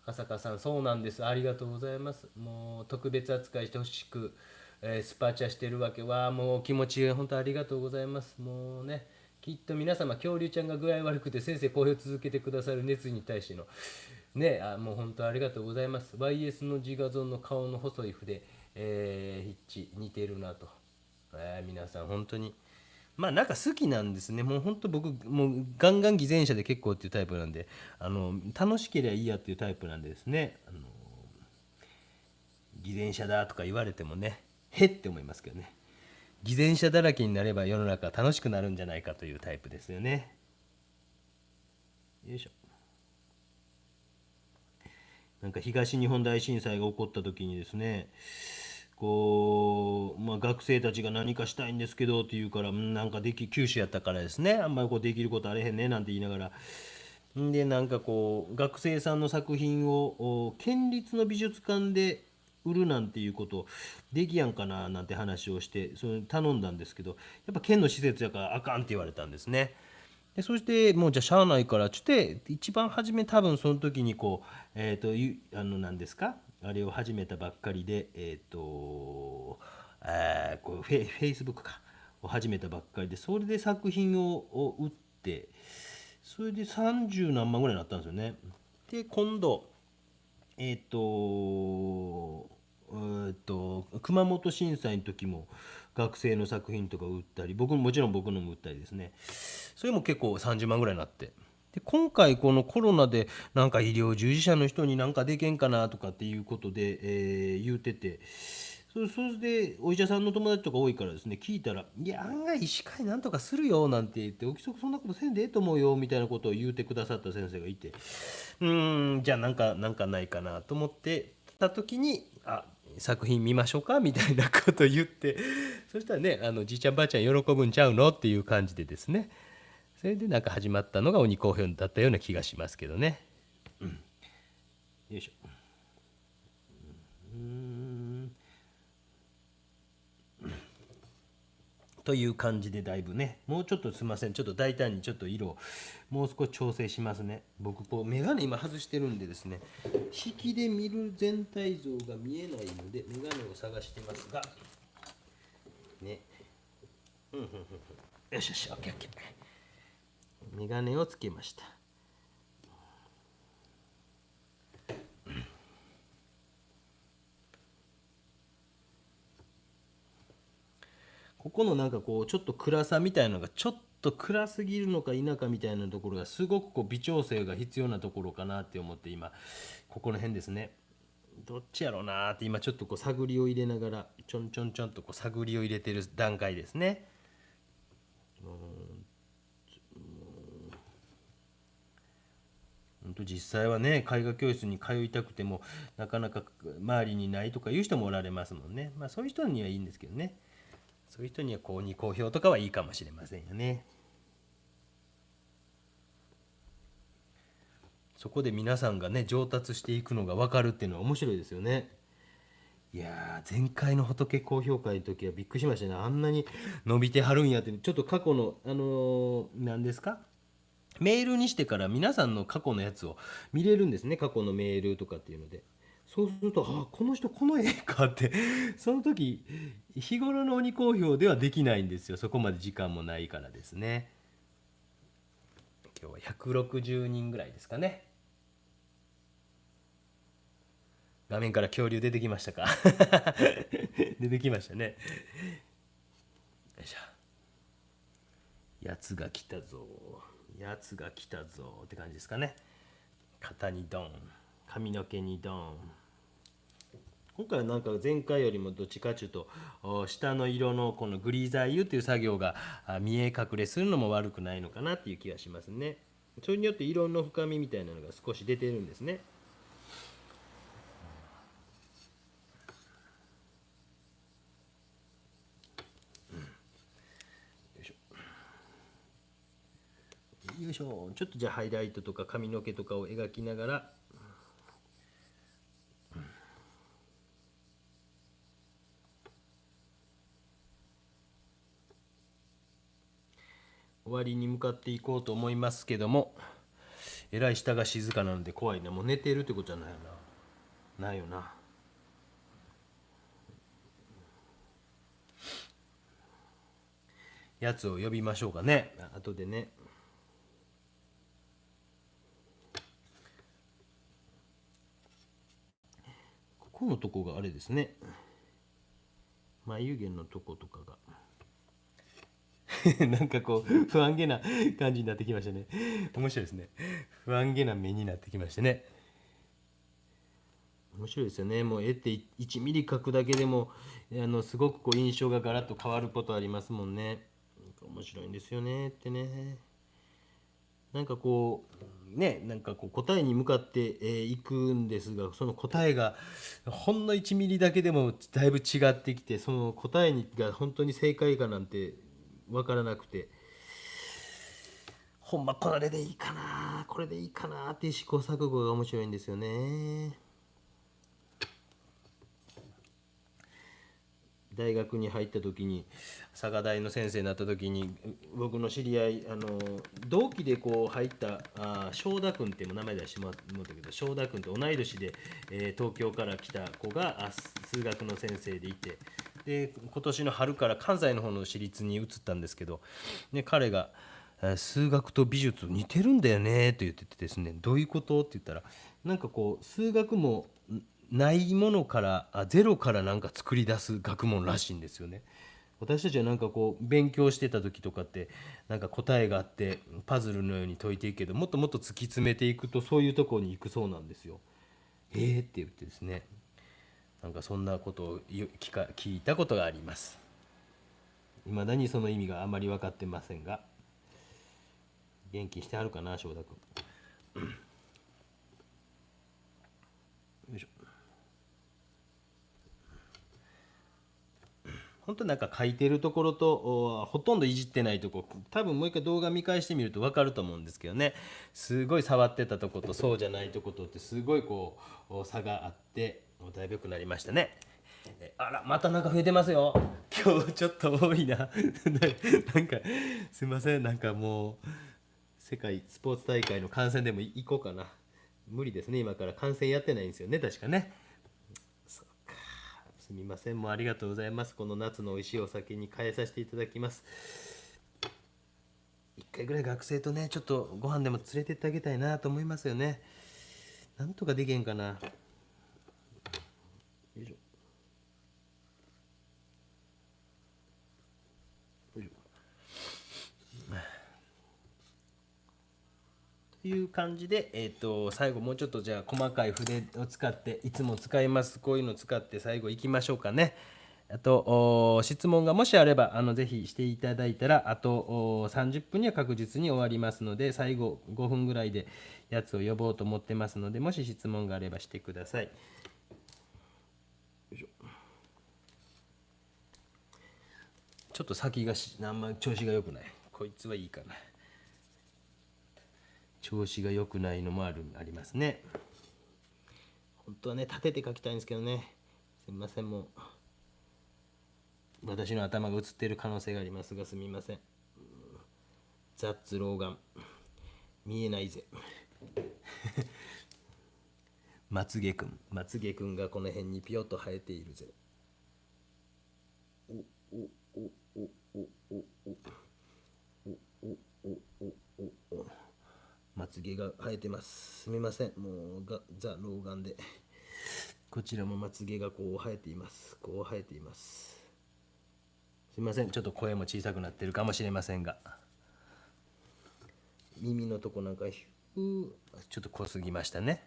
赤坂さん、そうなんです、ありがとうございます。もう特別扱いしてほしく、スパチャしてるわけは、もう気持ち本当ありがとうございます。もうね、きっと皆様、恐竜ちゃんが具合悪くて先生講評続けてくださる熱に対してのね、もう本当ありがとうございます。 YS の自画像の顔の細い筆、筆致似てるなと、皆さん本当になんか好きなんですね。もう本当僕もうガンガン偽善者で結構っていうタイプなんで、楽しければいいやっていうタイプなんでですね、偽善者だとか言われてもね、へって思いますけどね。偽善者だらけになれば世の中楽しくなるんじゃないかというタイプですよね。よいしょ。なんか東日本大震災が起こった時にですね、学生たちが何かしたいんですけどって言うから、なんか九州やったからですね、あんまりできることあれへんねなんて言いながら、でなんか学生さんの作品を県立の美術館で売るなんていうことできやんかななんて話をして、それ頼んだんですけど、やっぱ県の施設やからあかんって言われたんですね。でそしてもうじゃあしゃあないからちょって一番初め多分その時に何ですか、あれを始めたばっかりでフェイスブックかを始めたばっかりで、それで作品を売って、それで30何万ぐらいになったんですよね。で今度えっ、と熊本震災の時も学生の作品とか売ったり、もちろん僕のも売ったりですね、それも結構30万ぐらいになって、で今回このコロナでなんか医療従事者の人になんかできんかなとかっていうことで、言うてて、それでお医者さんの友達とか多いからですね、聞いたら「いや案外医師会なんとかするよ」なんて言って、「お規則そんなことせんでええと思うよ」みたいなことを言うてくださった先生がいて、じゃあなんかないかなと思ってた時に作品見ましょうかみたいなことを言って、そしたらね、じいちゃんばあちゃん喜ぶんちゃうのっていう感じでですね、それでなんか始まったのが鬼好評だったような気がしますけどね。よいしょ。という感じで、だいぶね、もうちょっとすいません、ちょっと大胆にちょっと色をもう少し調整しますね。僕眼鏡今外してるんでですね、引きで見る全体像が見えないので眼鏡を探してますがね。よしよし、オッケーオッケー。眼鏡をつけました。ここのなんかちょっと暗さみたいなのがちょっと暗すぎるのか否かみたいなところがすごくこう微調整が必要なところかなって思って、今ここの辺ですね、どっちやろうなーって今ちょっとこう探りを入れながらちょんちょんちょんとこう探りを入れてる段階ですね。本当実際はね、絵画教室に通いたくてもなかなか周りにないとかいう人もおられますもんね。まあそういう人にはいいんですけどね、そういう人にはこうに好評とかはいいかもしれませんよね。そこで皆さんがね上達していくのが分かるっていうのは面白いですよね。いやー、前回の仏高評価の時はびっくりしましたね。あんなに伸びてはるんやって。ちょっと過去の何ですか、メールにしてから皆さんの過去のやつを見れるんですね、過去のメールとかっていうので。そうすると、あ、この人この絵かってその時日頃の鬼好評ではできないんですよ。そこまで時間もないからですね。今日は160人ぐらいですかね。画面から恐竜出てきましたか？出てきましたね。よいしょ。やつが来たぞ、やつが来たぞって感じですかね。肩にドン、髪の毛にドン。今回はなんか前回よりもどっちかというと下の色のこのグリーザー油っていう作業が見え隠れするのも悪くないのかなっていう気がしますね。それによって色の深みみたいなのが少し出てるんですね。よいしょよいしょ。ちょっとじゃあハイライトとか髪の毛とかを描きながら、終わりに向かっていこうと思いますけども、えらい下が静かなので怖いな。もう寝てるってことじゃないよな。ないよな。やつを呼びましょうかね、後でね。ここのとこがあれですね、眉毛のとことかがなんかこう不安げな感じになってきましたね。面白いですね。不安げな目になってきましてね。面白いですよね。もう絵って1ミリ描くだけでもすごくこう印象がガラッと変わることありますもんね。面白いんですよねってね。なんかこうね、なんかこう答えに向かっていくんですが、その答えがほんの1ミリだけでもだいぶ違ってきて、その答えが本当に正解かなんて分からなくて、ほんまこれでいいかな、これでいいかなっていう試行錯誤が面白いんですよね。大学に入った時に、佐賀大の先生になった時に、僕の知り合い同期でこう入った正田君っていう名前出してもらったけど、正田君って同い年で、東京から来た子が数学の先生でいて、で今年の春から関西の方の私立に移ったんですけど、ね、彼が数学と美術似てるんだよねと言っててですね、どういうことって言ったら、なんかこう数学もないものからゼロからなんか作り出す学問らしいんですよね。私たちはなんかこう勉強してた時とかってなんか答えがあってパズルのように解いていくけど、もっともっと突き詰めていくとそういうところに行くそうなんですよ。って言ってですね、なんかそんなことを聞いたことがあります。未だにその意味があまり分かってませんが、元気してはるかな正田君。よいしょ。本当なんか書いてるところとほとんどいじってないとこ、多分もう一回動画見返してみると分かると思うんですけどね、すごい触ってたとことそうじゃないとことってすごいこう差があって、だいぶ良くなりましたね。あらまたなんか増えてますよ。今日ちょっと多いな。なんかすいません、なんかもう世界スポーツ大会の観戦でも行こうかな。無理ですね、今から観戦やってないんですよね確かね。すみません、もうありがとうございます。この夏の美味しいお酒に変えさせていただきます。一回ぐらい学生とねちょっとご飯でも連れてってあげたいなと思いますよね。なんとかできへんかな。よいしょよいしょ。感じで、最後もうちょっとじゃあ細かい筆を使っていつも使いますこういうのを使って最後いきましょうかね。あと質問がもしあればぜひしていただいたらあと30分には確実に終わりますので最後5分ぐらいでやつを呼ぼうと思ってますのでもし質問があればしてください。よいしょ。ちょっと先があんま調子が良くない。こいつはいいかな。調子が良くないのもありますね。本当はね立てて書きたいんですけどね。すみませんもう私の頭が映っている可能性がありますがすみません。ザッツ老眼見えないぜ。まつげくんがこの辺にピヨッと生えているぜ。おおおおおおおおおおおおまつげが生えてます。すみませんもうザ老眼でこちらもまつげがこう生えています。こう生えています。すみませんちょっと声も小さくなってるかもしれませんが耳のとこなんかちょっと濃すぎましたね。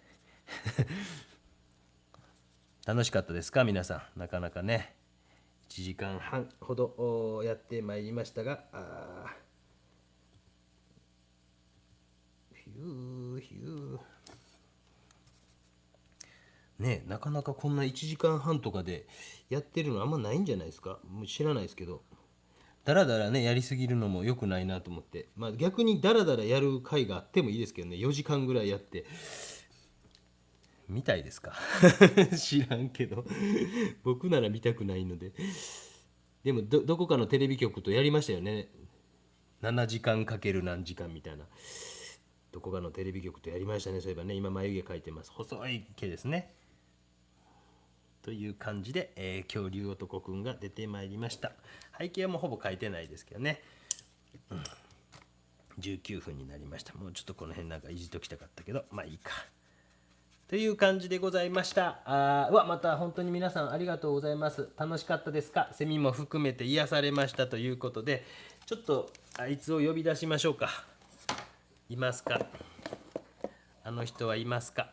楽しかったですか皆さん。なかなかね1時間半ほどやってまいりましたがヒューヒューねなかなかこんな1時間半とかでやってるのあんまないんじゃないですか。もう知らないですけどだらだらねやりすぎるのも良くないなと思って、まあ、逆にだらだらやる回があってもいいですけどね。4時間ぐらいやって見たいですか。知らんけど僕なら見たくないので。でもどこかのテレビ局とやりましたよね。7時間かける何時間みたいなどこかのテレビ局とやりましたね。そういえばね今眉毛描いてます。細い毛ですね。という感じで、恐竜男くんが出てまいりました。背景はもうほぼ描いてないですけどね、19分になりました。もうちょっとこの辺なんかいじっときたかったけどまあいいかという感じでございました。また本当に皆さんありがとうございます。楽しかったですか。セミも含めて癒されましたということでちょっとあいつを呼び出しましょうか。いますか。あの人はいますか。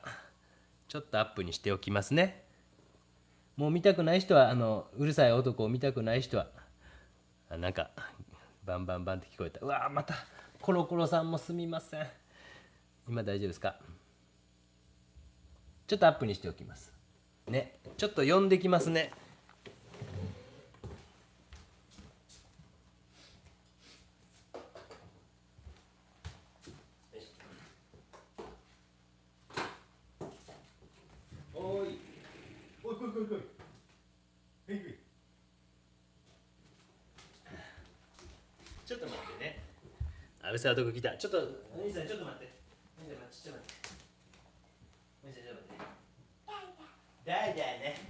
ちょっとアップにしておきますね。もう見たくない人はうるさい男を見たくない人はなんかバンバンバンって聞こえた。うわまたコロコロさんもすみません。今大丈夫ですか。ちょっとアップにしておきますね。ちょっと呼んできますね。おいおい来い来い来い。ちょっと待ってね。安倍さんどこ来た。ちょっとお兄さんちょっと待って。お兄さんちょっと待って。お兄さんちょっと待って。代々ね。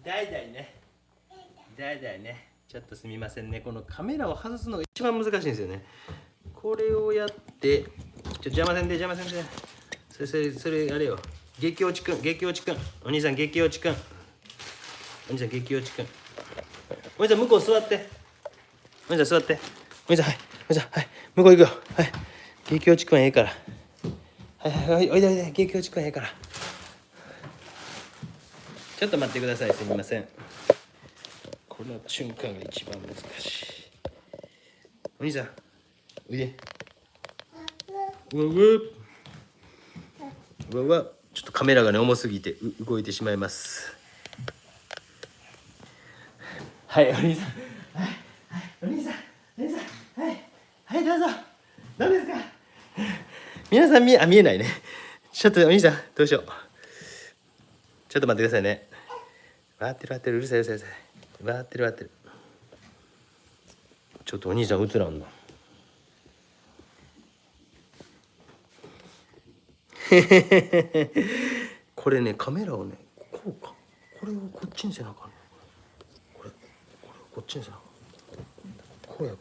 代々ね。代々ね。ちょっとすみませんね。このカメラを外すのが一番難しいんですよね。これをやって邪魔せんで邪魔せんで。それあれよ。激落ちくん激落ちくん。お兄さん激落ちくん。お兄さん激落ちくん。お兄さん向こう座って。お兄さん座って。お兄さんはい。お兄さんはい。向こう行くよ。はい。激落ちくんええから。はいはいはい。おいでおいで。激落ちくんええから。ちょっと待ってください。すみません。この瞬間が一番難しい。お兄さんおいで。うわうわうわうわ。ちょっとカメラがね重すぎて動いてしまいます。はいお兄さんはいはいお兄さんはいはいどうぞ。どうですか。皆さん見えないね。ちょっとお兄さんどうしよう。ちょっと待ってくださいね。回ってるうるさいうるさい回ってる。ちょっとお兄さん映らんな。これねカメラをねこうかこれをこっちにせなあかんね。これこっちにせなあかん。こうや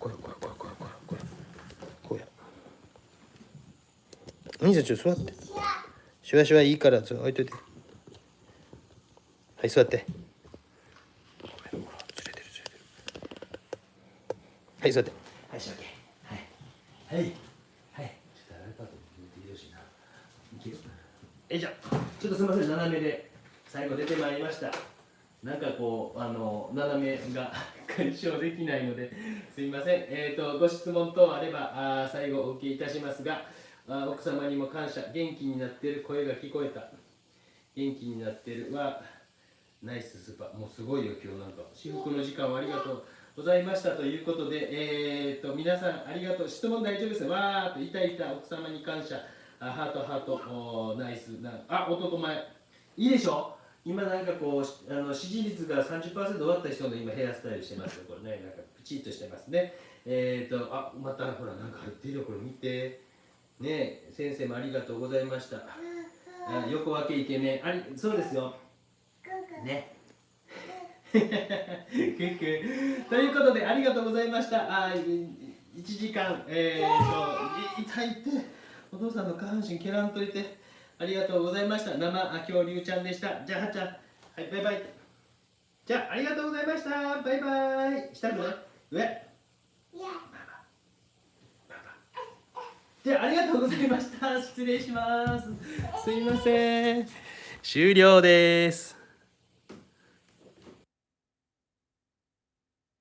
お兄さんちょっと座って。シュワシュワいいから置いといて。はい座って。はい座って。はいしわけ。はいはいはい。ちょっとあれかと見てよしな。よいしょ。ちょっとすみません、斜めで最後出てまいりました。なんかこう斜めが解消できないのですみません。ご質問等あれば最後お受けいたしますが、奥様にも感謝。元気になっている、声が聞こえた。元気になっているはナイススーパー。もうすごいよ今日なんか。至福の時間をありがとうございましたということで、皆さんありがとう。質問大丈夫です。わーっといたいた、奥様に感謝。ハートハート、ナイスな。男前いいでしょ。今なんかこう支持率が 30% 終わった人の今ヘアスタイルしてますよ。これね、なんかプチッとしてますね。またほらなんか入ってるよ、これ見てね。先生もありがとうございました。横分けイケメン、そうですよね。ということでありがとうございました。1時間痛いって、お父さんの下半身蹴らんといて。ありがとうございました。生恐竜ちゃんでした。じゃあはっちゃん、はい、バイバイ。じゃあありがとうございました。バイバイ。下の上。じゃあありがとうございました。失礼します。すいません。終了です。